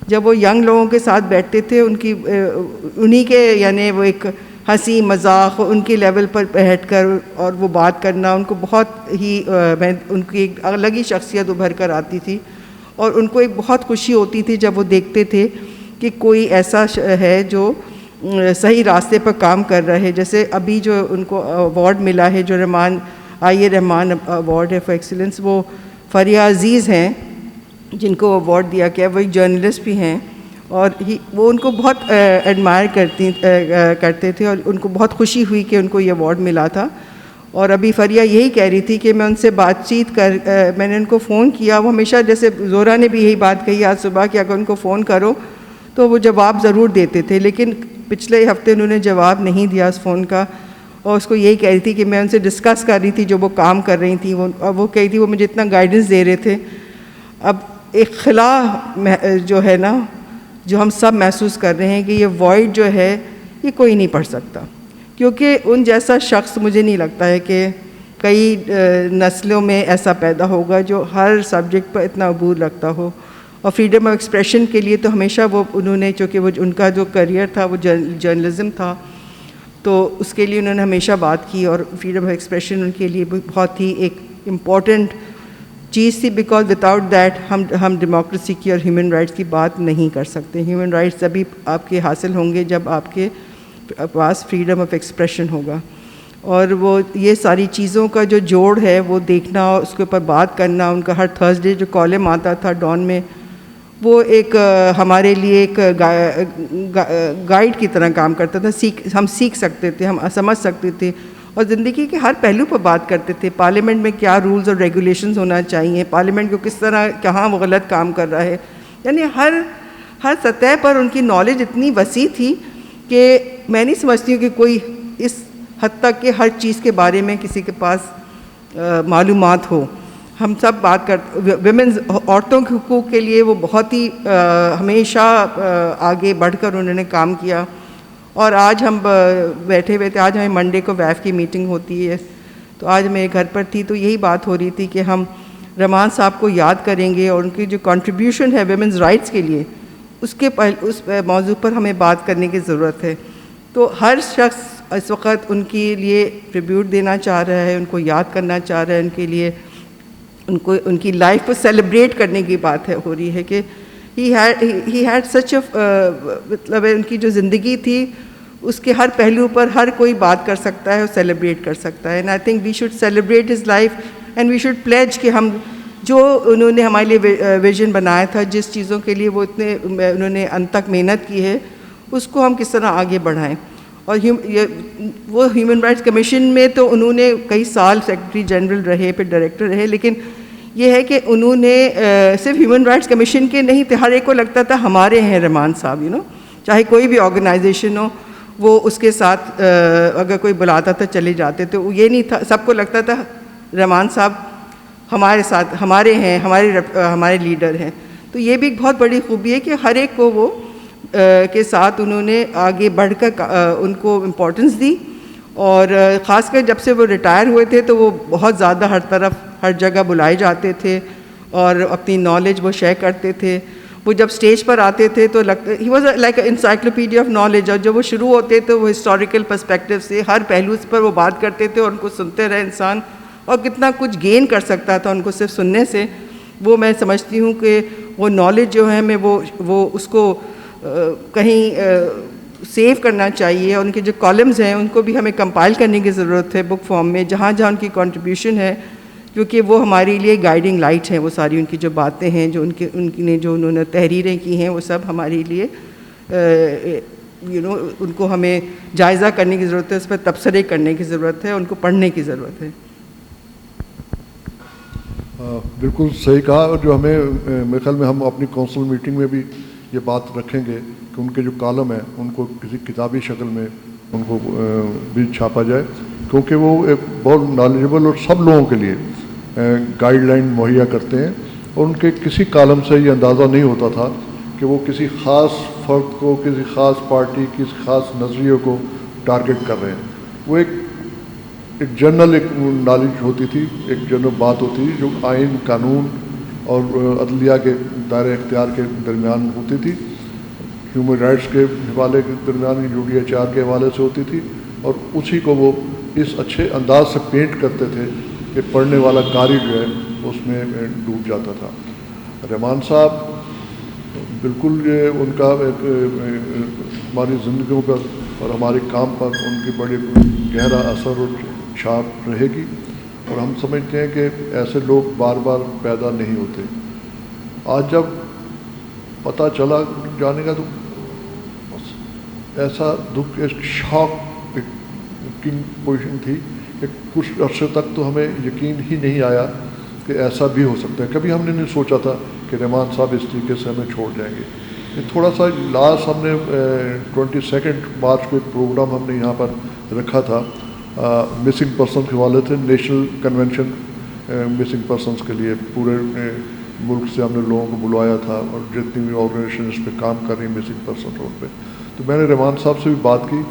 جب وہ ینگ لوگوں کے ساتھ بیٹھتے تھے, انہی کے یعنی وہ ایک ہنسی مذاق ان کے لیول پر بیٹھ کر اور وہ بات کرنا, ان کو بہت ہی ان کی ایک الگ ہی شخصیت ابھر کر آتی تھی. اور ان کو ایک بہت خوشی ہوتی تھی جب وہ دیکھتے تھے کہ کوئی ایسا ہے جو صحیح راستے پر کام کر رہا ہے. جیسے ابھی جو ان کو ایوارڈ ملا ہے، جو رحمان ایوارڈ ہے فار ایکسیلنس، وہ فریہ عزیز ہیں جن کو ایوارڈ دیا گیا. وہ ایک جرنلسٹ بھی ہیں اور وہ ان کو بہت ایڈمائر کرتے تھے اور ان کو بہت خوشی ہوئی کہ ان کو یہ ایوارڈ ملا تھا. اور ابھی فریہ یہی کہہ رہی تھی کہ میں ان سے بات چیت میں نے ان کو فون کیا. وہ ہمیشہ، جیسے زورا نے بھی یہی بات کہی آج صبح کہ اگر ان کو فون کرو تو وہ جواب ضرور دیتے تھے، لیکن پچھلے ہفتے انہوں نے جواب نہیں دیا اس فون کا. اور اس کو یہی کہہ رہی تھی کہ میں ان سے ڈسکس کر رہی تھی جو وہ کام کر رہی تھیں، وہ کہی تھی وہ مجھے اتنا گائیڈنس دے رہے تھے. اب ایک خلا جو ہے نا، جو ہم سب محسوس کر رہے ہیں کہ یہ وائڈ جو ہے یہ کوئی نہیں پڑھ سکتا، کیونکہ ان جیسا شخص مجھے نہیں لگتا ہے کہ کئی نسلوں میں ایسا پیدا ہوگا جو ہر سبجیکٹ پر اتنا عبور رکھتا ہو. اور فریڈم آف ایکسپریشن کے لیے تو ہمیشہ انہوں نے، چونکہ وہ ان کا جو کریئر تھا وہ جرنلزم تھا، تو اس کے لیے انہوں نے ہمیشہ بات کی. اور فریڈم آف ایکسپریشن ان کے لیے بہت ہی ایک امپورٹنٹ چیز تھی، بیکاز وداؤٹ دیٹ ہم ڈیموکریسی کی اور ہیومن رائٹس کی بات نہیں کر سکتے. ہیومن رائٹس ابھی آپ کے حاصل ہوں گے جب آپ کے پاس فریڈم آف ایکسپریشن ہوگا. اور وہ یہ ساری چیزوں کا جو جوڑ ہے وہ دیکھنا اور اس کے اوپر بات کرنا. ان کا ہر تھرسڈے جو کالم آتا تھا ڈان میں، وہ ایک ہمارے لیے ایک گائیڈ کی طرح کام کرتا تھا. ہم سیکھ سکتے تھے، ہم سمجھ سکتے تھے اور زندگی کے ہر پہلو پر بات کرتے تھے. پارلیمنٹ میں کیا رولز اور ریگولیشنز ہونا چاہیے، پارلیمنٹ کو کس طرح کہاں وہ غلط کام کر رہا ہے. یعنی ہر سطح پر ان کی نالج اتنی وسیع تھی کہ میں نہیں سمجھتی ہوں کہ کوئی اس حد تک کہ ہر چیز کے بارے میں کسی کے پاس معلومات ہو. ہم سب بات کرتے ویمنز، عورتوں کے حقوق کے لیے وہ بہت ہی ہمیشہ آگے بڑھ کر انہوں نے کام کیا. اور آج ہم بیٹھے ہوئے تھے، آج ہمیں منڈے کو ویف کی میٹنگ ہوتی ہے، تو آج میں گھر پر تھی تو یہی بات ہو رہی تھی کہ ہم رحمان صاحب کو یاد کریں گے اور ان کی جو کنٹریبیوشن ہے ویمنز رائٹس کے لیے، اس موضوع پر ہمیں بات کرنے کی ضرورت ہے. تو ہر شخص اس وقت ان کے لیے ٹریبیوٹ دینا چاہ رہا ہے، ان کو یاد کرنا چاہ رہا ہے، ان کے لیے ان کی لائف کو سیلیبریٹ کرنے کی بات ہو رہی ہے کہ ہی ہیڈ سچ مطلب ان کی جو زندگی تھی اس کے ہر پہلو پر ہر کوئی بات کر سکتا ہے اور سیلیبریٹ کر سکتا ہے. And I think we should celebrate his life and we should pledge کہ ہم جو انہوں نے ہمارے لیے ویژن بنایا تھا، جس چیزوں کے لیے وہ انہوں نے انت تک محنت کی ہے، اس کو ہم کس طرح آگے بڑھائیں. اور وہ ہیومن رائٹس کمیشن میں تو انہوں نے کئی سال سیکرٹری جنرل رہے، پھر ڈائریکٹر رہے، لیکن یہ ہے کہ انہوں نے صرف ہیومن رائٹس کمیشن کے نہیں تھے، ہر ایک کو لگتا تھا ہمارے ہیں رحمان صاحب، چاہے کوئی بھی آرگنائزیشن ہو، وہ اس کے ساتھ اگر کوئی بلاتا تھا چلے جاتے. تو یہ نہیں تھا، سب کو لگتا تھا رحمان صاحب ہمارے ساتھ، ہمارے ہیں، ہمارے لیڈر ہیں. تو یہ بھی ایک بہت بڑی خوبی ہے کہ ہر ایک کو وہ کے ساتھ انہوں نے آگے بڑھ کر ان کو امپورٹنس دی. اور خاص کر جب سے وہ ریٹائر ہوئے تھے تو وہ بہت زیادہ ہر طرف ہر جگہ بلائے جاتے تھے اور اپنی نالج وہ شیئر کرتے تھے. وہ جب اسٹیج پر آتے تھے تو لگتا ہی was like encyclopedia of knowledge. اور جب وہ شروع ہوتے تو وہ ہسٹوریکل پرسپیکٹیو سے ہر پہلو پر وہ بات کرتے تھے اور ان کو سنتے رہے انسان، اور کتنا کچھ گین کر سکتا تھا ان کو صرف سننے سے. وہ میں سمجھتی ہوں کہ وہ نالج جو ہے ہمیں وہ اس کو کہیں سیو کرنا چاہیے. ان کے جو کالمز ہیں ان کو بھی ہمیں کمپائل کرنے کی ضرورت ہے بک فارم میں، جہاں جہاں ان کی کنٹریبیوشن ہے، کیونکہ وہ ہمارے لیے گائیڈنگ لائٹ ہیں. وہ ساری ان کی جو باتیں ہیں، جو انہوں نے تحریریں کی ہیں، وہ سب ہمارے لیے ان کو ہمیں جائزہ کرنے کی ضرورت ہے، اس پر تبصرے کرنے کی ضرورت ہے، ان کو پڑھنے کی ضرورت ہے. بالکل صحیح کہا. اور جو ہمیں میرے خیال میں ہم اپنی کونسل میٹنگ میں بھی یہ بات رکھیں گے کہ ان کے جو کالم ہیں ان کو کسی کتابی شکل میں ان کو بھی چھاپا جائے، کیونکہ وہ ایک بہت نالجبل اور سب لوگوں کے لیے گائیڈ لائن مہیا کرتے ہیں. اور ان کے کسی کالم سے یہ اندازہ نہیں ہوتا تھا کہ وہ کسی خاص فرد کو، کسی خاص پارٹی، کسی خاص نظریے کو ٹارگٹ کر رہے ہیں. وہ ایک جنرل ایک نالج ہوتی تھی، ایک جنرل بات ہوتی تھی جو آئین، قانون اور عدلیہ کے دائرۂ اختیار کے درمیان ہوتی تھی، ہیومن رائٹس کے حوالے کے درمیان، یو ڈی ایچ آر کے حوالے سے ہوتی تھی. اور اسی کو وہ اس اچھے انداز سے پینٹ کرتے تھے کہ پڑھنے والا قاری جو ہے اس میں ڈوب جاتا تھا. رحمان صاحب بالکل یہ ان کا ایک ہماری زندگیوں پر اور ہمارے کام پر ان کی بڑی گہرا اثر اور چھاپ رہے گی، اور ہم سمجھتے ہیں کہ ایسے لوگ بار بار پیدا نہیں ہوتے۔ آج جب پتہ چلا جانے کا تو ایسا دکھ، ایک شاک کی پوزیشن تھی کہ کچھ عرصے تک تو ہمیں یقین ہی نہیں آیا کہ ایسا بھی ہو سکتا ہے۔ کبھی ہم نے نہیں سوچا تھا کہ رحمان صاحب اس طریقے سے ہمیں چھوڑ جائیں گے۔ یہ تھوڑا سا لاسٹ ہم نے 22 مارچ کو ایک پروگرام ہم نے یہاں پر رکھا تھا مسنگ پرسن کے حوالے سے، نیشنل کنونشن مسنگ پرسنس کے لیے، پورے ملک سے ہم نے لوگوں کو بلوایا تھا، اور جتنی بھی آرگنائزیشن اس پہ کام کر رہی ہیں مسنگ پرسن روڈ پہ، تو میں نے رحمان صاحب سے بھی بات کی۔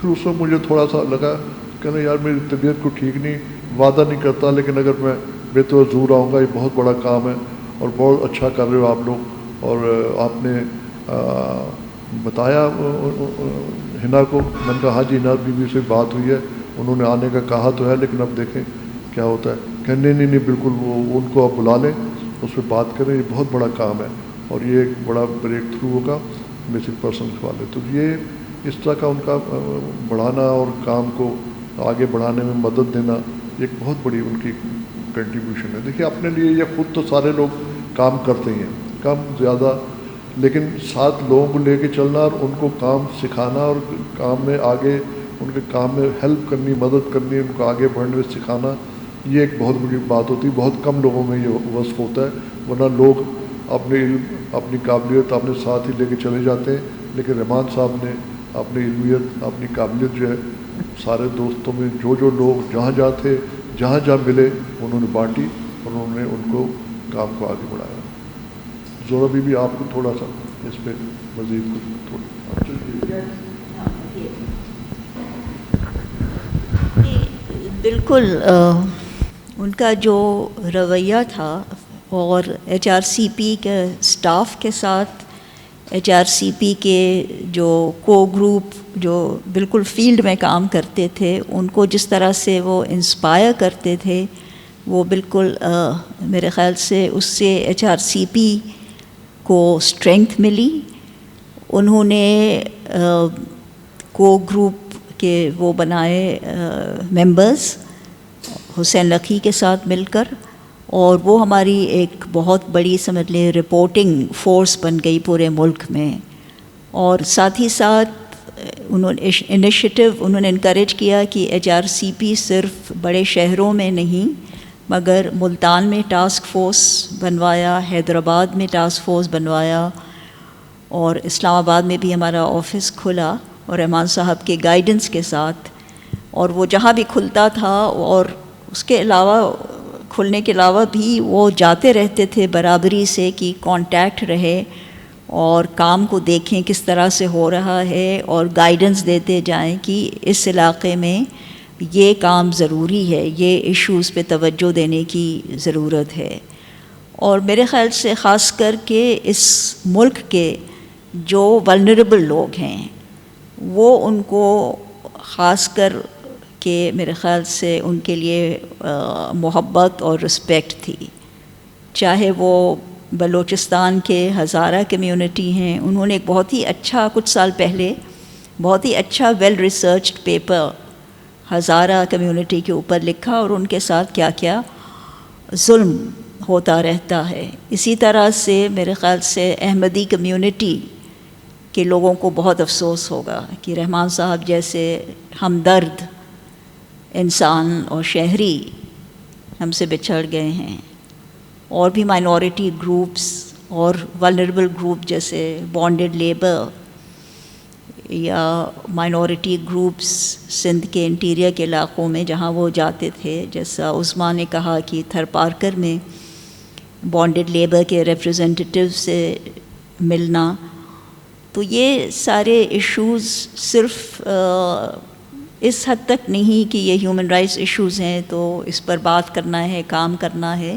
پھر اس وقت مجھے تھوڑا سا لگا کہ یار میری طبیعت کو ٹھیک نہیں، وعدہ نہیں کرتا، لیکن اگر میں بے تو ضرور آؤں گا، یہ بہت بڑا کام ہے اور بہت اچھا کر رہے ہو آپ لوگ۔ اور آپ نے بتایا ہنا کو، میں نے کہا ہاں جی ہنا بی سے بات ہوئی ہے، انہوں نے آنے کا کہا تو ہے، لیکن اب دیکھیں کیا ہوتا ہے۔ کہ نہیں بالکل، وہ ان کو آپ بلا لیں، اس پہ بات کریں، یہ بہت بڑا کام ہے اور یہ ایک بڑا بریک تھرو ہوگا مسنگ پرسنس والے۔ تو یہ اس طرح کا ان کا بڑھانا اور کام کو آگے بڑھانے میں مدد دینا ایک بہت بڑی ان کی کنٹریبیوشن ہے۔ دیکھیے اپنے لیے یہ خود تو سارے لوگ کام کرتے ہیں، کم زیادہ، لیکن ساتھ لوگوں کو لے کے چلنا اور ان کو کام سکھانا اور کام میں آگے ان کے کام میں ہیلپ کرنی، مدد کرنی، ان کو آگے بڑھنے میں سکھانا، یہ ایک بہت بڑی بات ہوتی ہے۔ بہت کم لوگوں میں یہ وصف ہوتا ہے، ورنہ لوگ اپنے علم، اپنی قابلیت اپنے ساتھ ہی لے کے چلے جاتے ہیں، لیکن رحمان صاحب نے اپنی علمیت، اپنی قابلیت جو ہے سارے دوستوں میں جو لوگ جہاں جہاں تھے، جہاں جہاں ملے، انہوں نے بانٹی اور انہوں نے ان کو کام کو آگے بڑھایا۔ زورا بی بھی آپ کو تھوڑا سا اس پہ مزید کچھ بالکل ان کا جو رویہ تھا، اور HRCP کے سٹاف کے ساتھ HRCP کے جو کو گروپ جو بالکل فیلڈ میں کام کرتے تھے، ان کو جس طرح سے وہ انسپائر کرتے تھے، وہ بالکل میرے خیال سے اس سے HRCP کو اسٹرینتھ ملی۔ انہوں نے کو گروپ کے وہ بنائے ممبرز حسین لکھی کے ساتھ مل کر، اور وہ ہماری ایک بہت بڑی سمجھ لیں رپورٹنگ فورس بن گئی پورے ملک میں۔ اور ساتھ ہی ساتھ انہوں نے انکریج کیا کہ HRCP صرف بڑے شہروں میں نہیں، مگر ملتان میں ٹاسک فورس بنوایا، حیدرآباد میں ٹاسک فورس بنوایا، اور اسلام آباد میں بھی ہمارا آفس کھلا، اور رحمان صاحب کے گائیڈنس کے ساتھ۔ اور وہ جہاں بھی کھلتا تھا، اور اس کے علاوہ کھلنے کے علاوہ بھی وہ جاتے رہتے تھے برابری سے کہ کانٹیکٹ رہے اور کام کو دیکھیں کس طرح سے ہو رہا ہے، اور گائیڈنس دیتے جائیں کہ اس علاقے میں یہ کام ضروری ہے، یہ ایشوز پہ توجہ دینے کی ضرورت ہے۔ اور میرے خیال سے خاص کر کے اس ملک کے جو ولنریبل لوگ ہیں، وہ ان کو خاص کر کہ میرے خیال سے ان کے لیے محبت اور رسپیکٹ تھی، چاہے وہ بلوچستان کے ہزارہ کمیونٹی ہیں۔ انہوں نے ایک بہت ہی اچھا، کچھ سال پہلے بہت ہی اچھا well researched paper Hazara community کے اوپر لکھا، اور ان کے ساتھ کیا کیا ظلم ہوتا رہتا ہے۔ اسی طرح سے میرے خیال سے احمدی کمیونٹی کے لوگوں کو بہت افسوس ہوگا کہ رحمان صاحب جیسے ہمدرد انسان اور شہری ہم سے بچھڑ گئے ہیں۔ اور بھی مائنورٹی گروپس اور ولنریبل گروپ جیسے بانڈڈ لیبر یا مائنورٹی گروپس سندھ کے انٹیریئر کے علاقوں میں جہاں وہ جاتے تھے، جیسا عظمیٰ نے کہا کہ تھر پارکر میں بانڈڈ لیبر کے ریپریزنٹیٹیو سے ملنا، تو یہ سارے ایشوز صرف اس حد تک نہیں کہ یہ ہیومن رائٹس ایشوز ہیں تو اس پر بات کرنا ہے، کام کرنا ہے،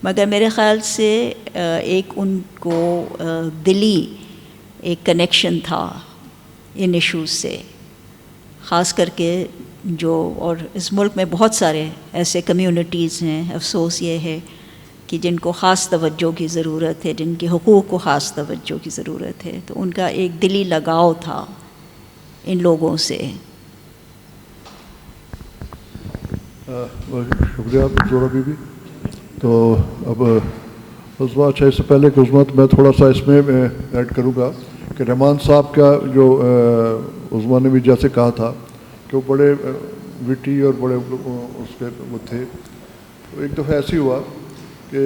مگر میرے خیال سے ایک ان کو دلی ایک کنیکشن تھا ان ایشوز سے، خاص کر کے جو، اور اس ملک میں بہت سارے ایسے کمیونٹیز ہیں۔ افسوس یہ ہے کہ جن کو خاص توجہ کی ضرورت ہے، جن کے حقوق کو خاص توجہ کی ضرورت ہے، تو ان کا ایک دلی لگاؤ تھا ان لوگوں سے. شکریہ زہرا بی بی. تو اب عظمیٰ، اچھا اس سے پہلے کہ عظمیٰ میں تھوڑا سا اس میں ایڈ کروں گا کہ رحمان صاحب کا جو عظمیٰ نے بھی جیسے کہا تھا کہ وہ بڑے وٹی اور بڑے اس کے وہ تھے. تو ایک دفعہ ایسی ہوا کہ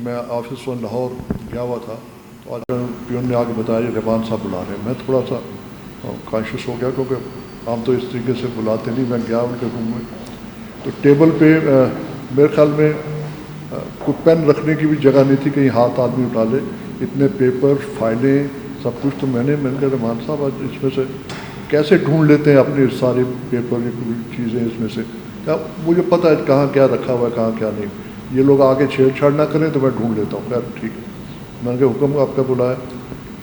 میں آفس میں لاہور گیا ہوا تھا، تو آج پیون نے آ کے بتایا کہ رحمان صاحب بلا رہے ہیں. میں تھوڑا سا کانشیس ہو گیا کیونکہ ہم تو اس طریقے سے بلاتے نہیں. میں گیا ان کے روم میں، تو ٹیبل پہ میرے خیال میں کوئی پین رکھنے کی بھی جگہ نہیں تھی، کہیں ہاتھ آدمی اٹھا لے. اتنے پیپر، فائلیں، سب کچھ. تو میں نے کہا رحمان صاحب آج اس میں سے کیسے ڈھونڈ لیتے ہیں اپنے سارے پیپر یا کوئی چیزیں اس میں سے؟ کیا مجھے پتہ ہے کہاں کیا رکھا ہوا ہے کہاں کیا نہیں. یہ لوگ آگے چھیڑ چھاڑ نہ کریں تو میں ڈھونڈ لیتا ہوں. خیر ٹھیک ہے. میں نے کہا حکم آپ کا بلایا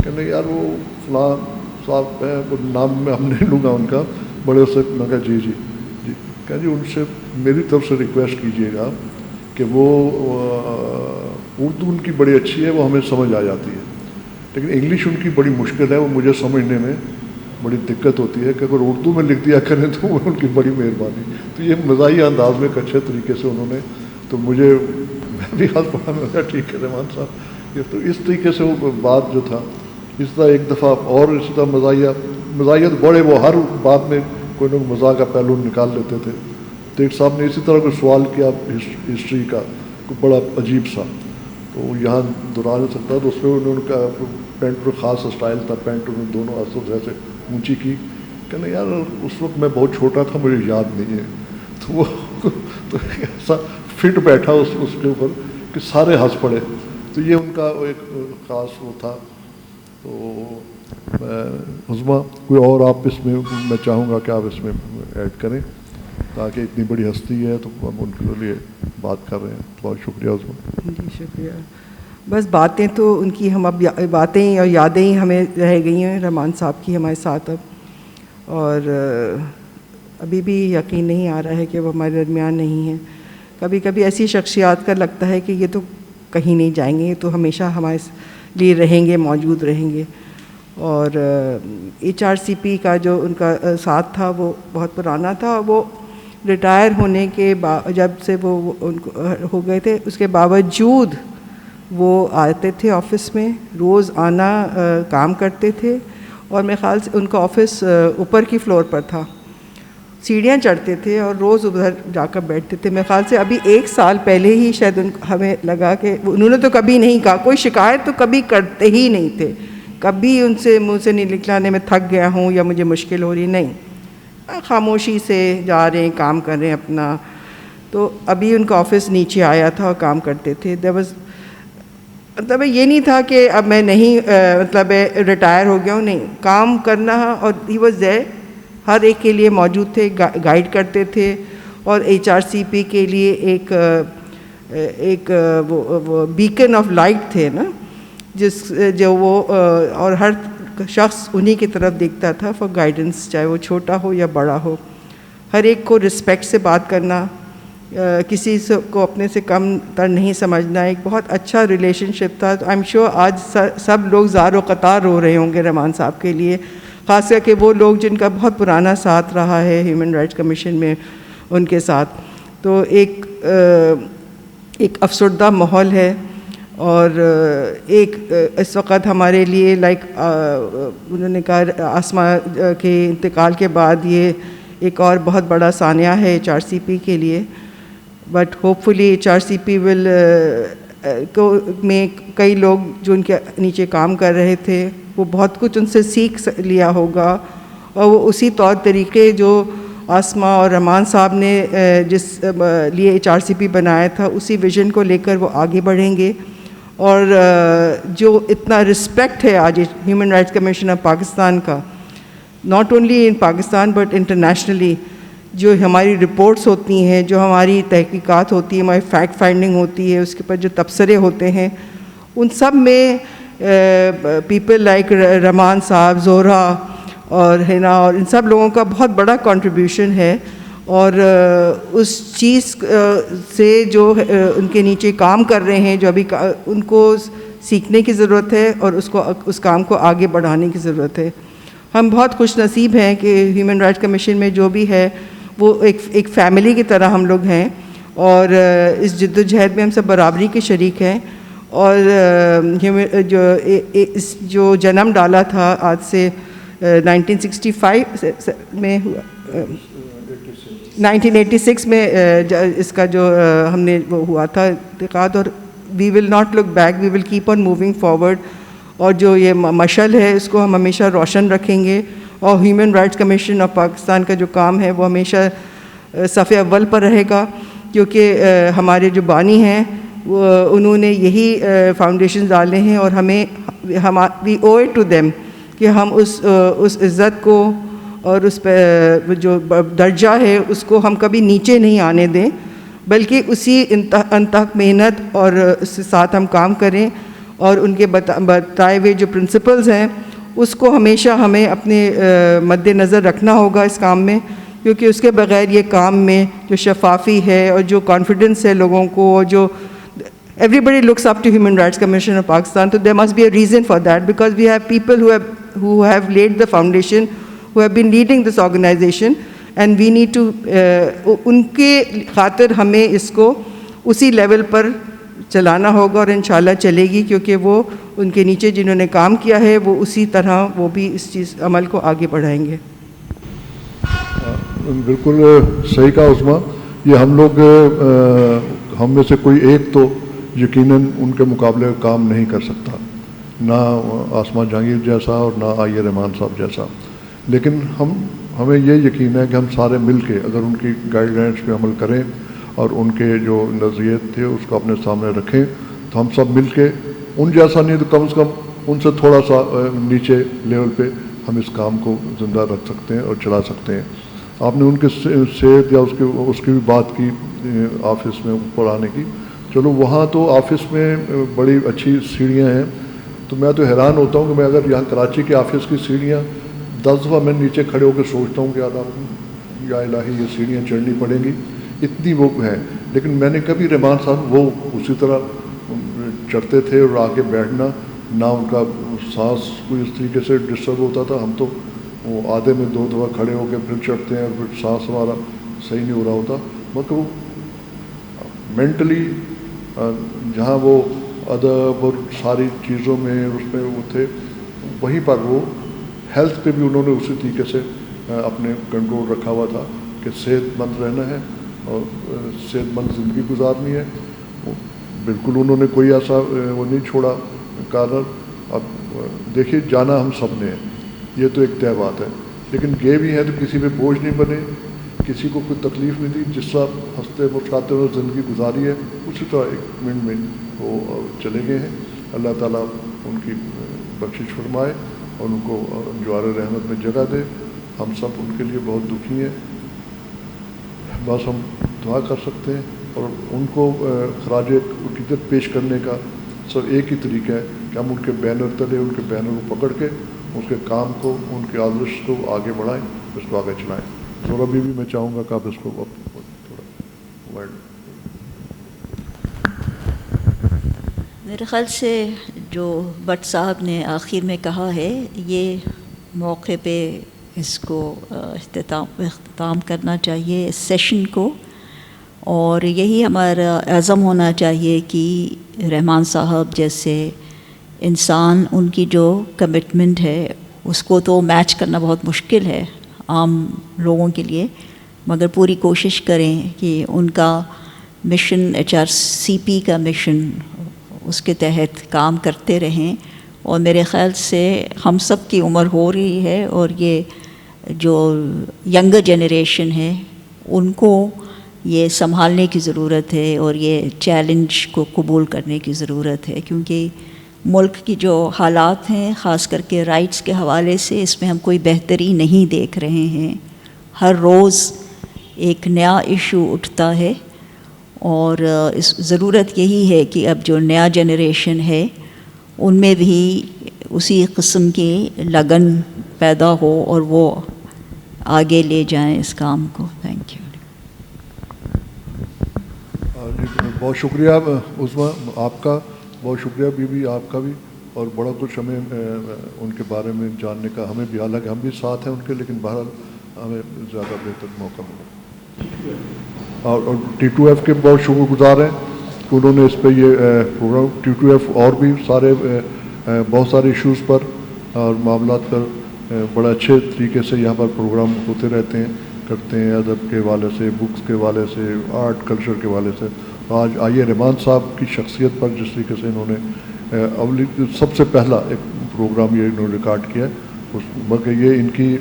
کہ نہیں یار وہ فلاں صاحب ہے، وہ نام میں ہم نہیں لوں گا ان کا، بڑے سے. میں کہا جی جی جی. کہا جی ان سے میری طرف سے ریکویسٹ کیجیے گا کہ وہ اردو ان کی بڑی اچھی ہے، وہ ہمیں سمجھ آ جاتی ہے، لیکن انگلش ان کی بڑی مشکل ہے، وہ مجھے سمجھنے میں بڑی دقت ہوتی ہے. کہ اگر اردو میں لکھ دیا کریں تو وہ ان کی بڑی مہربانی. تو یہ مزاحیہ انداز میں ایک اچھے طریقے سے انہوں نے، تو مجھے میں بھی ہاتھ پڑھا. میں کہا ٹھیک ہے رحمان صاحب. یہ تو اس طریقے سے وہ بات جو تھا. اس طرح ایک دفعہ اور اسی طرح مزاحیت بڑے، وہ ہر بات میں کوئی نہ کوئی مزاح کا پہلو نکال لیتے تھے. تو ایک صاحب نے اسی طرح کوئی سوال کیا ہسٹری کا، کوئی بڑا عجیب سا، تو یہاں دہرا نہیں سکتا. تو اس میں انہوں نے کہا پینٹ پر خاص اسٹائل تھا، پینٹ انہوں نے دونوں ہاتھوں سے ایسے اونچی کی. کہنا یار اس وقت میں بہت چھوٹا تھا، مجھے یاد نہیں ہے. تو وہ تو ایسا فٹ بیٹھا اس کے اوپر کہ سارے ہنس پڑے. تو یہ ان کا ایک خاص وہ تھا. تو عظمیٰ کوئی اور آپ اس میں چاہوں گا کہ آپ اس میں ایڈ کریں، تاکہ اتنی بڑی ہستی ہے تو ہم ان کے لیے بات کر رہے ہیں. بہت شکریہ عظمیٰ. جی شکریہ. بس باتیں تو ان کی ہم اب باتیں اور یادیں ہی ہمیں رہ گئی ہیں رحمان صاحب کی ہمارے ساتھ اب. اور ابھی بھی یقین نہیں آ رہا ہے کہ وہ ہمارے درمیان نہیں ہیں. کبھی کبھی ایسی شخصیات کا لگتا ہے کہ یہ تو کہیں نہیں جائیں گے، یہ تو ہمیشہ ہمارے لیے رہیں گے، موجود رہیں گے. اور HRCP کا جو ان کا ساتھ تھا وہ بہت پرانا تھا. وہ ریٹائر ہونے کے جب سے وہ ان کو ہو گئے تھے، اس کے باوجود وہ آتے تھے آفس میں، روز آنا کام کرتے تھے. اور میرے خیال سے ان کا آفس اوپر کی فلور پر تھا، سیڑھیاں چڑھتے تھے اور روز ادھر جا کر بیٹھتے تھے. میرے خیال سے ابھی 1 سال پہلے ہی شاید ہمیں لگا کہ انہوں نے تو کبھی نہیں کہا، کوئی شکایت تو کبھی کرتے ہی نہیں تھے. کبھی ان سے منہ سے نہیں نکلانے میں تھک گیا ہوں یا مجھے مشکل ہو رہی، نہیں. خاموشی سے جا رہے ہیں، کام کر رہے ہیں اپنا. تو ابھی ان کا آفس نیچے آیا تھا اور کام کرتے تھے. مطلب یہ نہیں تھا کہ اب میں نہیں مطلب ریٹائر ہو گیا ہوں، نہیں، کام کرنا. اور ہی واز دیئر، ہر ایک کے لیے موجود تھے، گائیڈ کرتے تھے. اور HRCP کے لیے ایک وہ بیکن آف لائٹ تھے نا، جو وہ اور ہر شخص انہی کی طرف دیکھتا تھا فار گائیڈنس، چاہے وہ چھوٹا ہو یا بڑا ہو. ہر ایک کو رسپیکٹ سے بات کرنا، کسی کو اپنے سے کم تر نہیں سمجھنا. ایک بہت اچھا ریلیشن شپ تھا. آئی ایم شیور آج سب لوگ زار و قطار رو رہے ہوں گے رحمان صاحب کے لیے، خاص کر کے وہ لوگ جن کا بہت پرانا ساتھ رہا ہے ہیومن رائٹس کمیشن میں ان کے ساتھ. تو ایک افسردہ ماحول ہے. اور ایک اس وقت ہمارے لیے انہوں نے کہا آسمہ کے انتقال کے بعد یہ ایک اور بہت بڑا سانحہ ہے HRCP کے لیے. بٹ ہوپ فلی HRCP میں کئی لوگ جو ان کے نیچے کام کر رہے تھے وہ بہت کچھ ان سے سیکھ لیا ہوگا. اور وہ اسی طور طریقے جو آسمہ اور رحمان صاحب نے جس لیے HRCP بنایا تھا، اسی ویژن کو لے کر وہ آگے بڑھیں گے. اور جو اتنا رسپیکٹ ہے آج Human Rights Commission of Pakistan کا، not only in Pakistan but internationally, جو ہماری رپورٹس ہوتی ہیں، جو ہماری تحقیقات ہوتی ہیں، ہماری فیکٹ فائنڈنگ ہوتی ہے، اس کے اوپر جو تبصرے ہوتے ہیں، ان سب میں پیپل لائک رحمان صاحب، زہرا اور حنا اور ان سب لوگوں کا بہت بڑا کنٹریبیوشن ہے. اور اس چیز سے جو ان کے نیچے کام کر رہے ہیں جو ابھی ان کو سیکھنے کی ضرورت ہے اور اس کام کو آگے بڑھانے کی ضرورت ہے. ہم بہت خوش نصیب ہیں کہ ہیومن رائٹس کمیشن میں جو بھی ہے وہ ایک فیملی کی طرح ہم لوگ ہیں, اور اس جد و جہد میں ہم سب برابری کے شریک ہیں. اور جو جنم ڈالا تھا آج سے 1965 میں 1986 میں اس کا جو ہم نے وہ ہوا تھا اعتقاد, اور we will not look back, we will keep on moving forward. اور جو یہ مشعل ہے اس کو ہم ہمیشہ روشن رکھیں گے, اور human Rights Commission of Pakistan کا جو کام ہے وہ ہمیشہ صف اول پر رہے گا, کیونکہ ہمارے جو بانی ہیں وہ انہوں نے یہی فاؤنڈیشن ڈالے ہیں, اور وی او اٹ ٹو دیم کہ ہم اس عزت کو اور اس پہ جو درجہ ہے اس کو ہم کبھی نیچے نہیں آنے دیں, بلکہ اسی انتہک محنت اور اس کے ساتھ ہم کام کریں, اور ان کے بتائے ہوئے جو پرنسپلز ہیں اس کو ہمیشہ ہمیں اپنے مد نظر رکھنا ہوگا اس کام میں, کیونکہ اس کے بغیر یہ کام میں جو شفافی ہے اور جو کانفیڈنس ہے لوگوں کو, اور جو everybody looks up to Human Rights Commission of Pakistan, so there must be a reason for that, because we have people who have laid the foundation, who have been leading this organization, and we need to ان کے خاطر ہمیں اس کو اسی level پر چلانا ہوگا, اور انشاءاللہ چلے گی, کیونکہ وہ ان کے نیچے جنہوں نے کام کیا ہے وہ اسی طرح وہ بھی اس چیز عمل کو آگے بڑھائیں گے. بالکل صحیح کہا عظمیٰ. یہ ہم لوگ ہم میں سے کوئی ایک تو یقیناً ان کے مقابلے کام نہیں کر سکتا, نہ آسماں جہانگیر جیسا اور نہ آئی رحمان صاحب جیسا, لیکن ہمیں یہ یقین ہے کہ ہم سارے مل کے اگر ان کی گائیڈ لائنس پہ عمل کریں اور ان کے جو نظریات تھے اس کو اپنے سامنے رکھیں, تو ہم سب مل کے ان جیسا نہیں تو کم سے کم ان سے تھوڑا سا نیچے لیول پہ ہم اس کام کو زندہ رکھ سکتے ہیں اور چلا سکتے ہیں. آپ نے ان کے صحت یا اس کی بھی بات کی آفس میں اوپر آنے کی. چلو وہاں تو آفس میں بڑی اچھی سیڑھیاں ہیں, تو میں تو حیران ہوتا ہوں کہ میں اگر یہاں کراچی کے آفس کی سیڑھیاں 10 دفعہ میں نیچے کھڑے ہو کے سوچتا ہوں کہ یا الہی یہ سیڑھیاں چڑھنی پڑیں گی, اتنی وہ ہیں. لیکن میں نے کبھی رحمان صاحب وہ اسی طرح چڑھتے تھے اور آگے بیٹھنا, نہ ان کا سانس کوئی اس طریقے سے ڈسٹرب ہوتا تھا. ہم تو وہ آدھے میں 2 دفعہ کھڑے ہو کے پھر چڑھتے ہیں اور پھر سانس ہمارا صحیح نہیں ہو رہا ہوتا. مگر وہ مینٹلی جہاں وہ ادب اور ساری چیزوں میں اس میں وہ تھے, وہیں پر وہ ہیلتھ پہ بھی انہوں نے اسی طریقے سے اپنے کنٹرول رکھا ہوا تھا کہ صحت مند رہنا ہے اور صحت مند زندگی گزارنی ہے. بالکل انہوں نے کوئی ایسا وہ نہیں چھوڑا کارنر. اب دیکھیے جانا ہم سب نے ہے, یہ تو ایک طے بات ہے, لیکن گئے بھی ہیں تو کسی پہ بوجھ نہیں بنے, کسی کو کوئی تکلیف نہیں دی. جس طرح ہنستے مسکراتے ہوئے زندگی گزاری ہے اسی طرح ایک منٹ میں وہ چلے گئے ہیں. اللہ تعالیٰ ان کی بخشش فرمائے اور ان کو جوار رحمت میں جگہ دے. ہم سب ان کے لیے بہت دکھی ہیں, بس ہم دعا کر سکتے ہیں. اور ان کو خراج عقیدت پیش کرنے کا سب ایک ہی طریقہ ہے کہ ہم ان کے بینر تلے, ان کے بینر کو پکڑ کے اس کے کام کو, ان کے آدرش کو آگے بڑھائیں, اس کو آگے چلائیں. زورا بھی میں چاہوں گا کہ آپ اس کو تھوڑا ورڈ. میرے خیال سے جو بٹ صاحب نے آخر میں کہا ہے, یہ موقع پہ اس کو اختتام کرنا چاہیے اس سیشن کو, اور یہی ہمارا عزم ہونا چاہیے کہ رحمان صاحب جیسے انسان, ان کی جو کمٹمنٹ ہے اس کو تو میچ کرنا بہت مشکل ہے عام لوگوں کے لیے, مگر پوری کوشش کریں کہ ان کا مشن HRCP کا مشن اس کے تحت کام کرتے رہیں. اور میرے خیال سے ہم سب کی عمر ہو رہی ہے, اور یہ جو ینگر جنریشن ہے ان کو یہ سنبھالنے کی ضرورت ہے, اور یہ چیلنج کو قبول کرنے کی ضرورت ہے, کیونکہ ملک کی جو حالات ہیں خاص کر کے رائٹس کے حوالے سے, اس میں ہم کوئی بہتری نہیں دیکھ رہے ہیں. ہر روز ایک نیا ایشو اٹھتا ہے, اور اس ضرورت یہی ہے کہ اب جو نیا جنریشن ہے ان میں بھی اسی قسم کی لگن پیدا ہو اور وہ آگے لے جائیں اس کام کو. Thank you. بہت شکریہ عظمیٰ آپ کا، بہت شکریہ بیوی آپ کا بھی، اور بڑا کچھ ہمیں ان کے بارے میں جاننے کا ہمیں بھی، حالانکہ ہم بھی ساتھ ہیں ان کے، لیکن بہرحال ہمیں زیادہ بہتر موقع ملا۔ اور T2F کے بہت شکر گزار ہیں کہ انہوں نے اس پہ یہ پروگرام، T2F اور بھی سارے بہت سارے ایشوز پر اور معاملات پر بڑا اچھے طریقے سے یہاں پر پروگرام ہوتے رہتے ہیں، کرتے ہیں، ادب کے حوالے سے، بکس کے حوالے سے، آرٹ کلچر کے حوالے سے۔ آج آئیے رحمان صاحب کی شخصیت پر جس طریقے سے انہوں نے سب سے پہلا ایک پروگرام یہ انہوں نے ریکارڈ کیا ہے، بلکہ یہ ان کی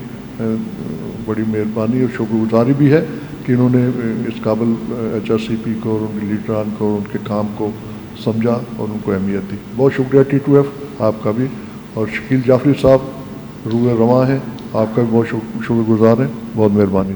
بڑی مہربانی اور شکر گزاری بھی ہے کہ انہوں نے اس قابل HRCP کو اور ان کے لیڈران کو اور ان کے کام کو سمجھا اور ان کو اہمیت دی۔ بہت شکریہ T2F آپ کا بھی، اور شکیل جعفری صاحب روح رواں ہیں، آپ کا بھی بہت شکر گزار ہیں، بہت مہربانی۔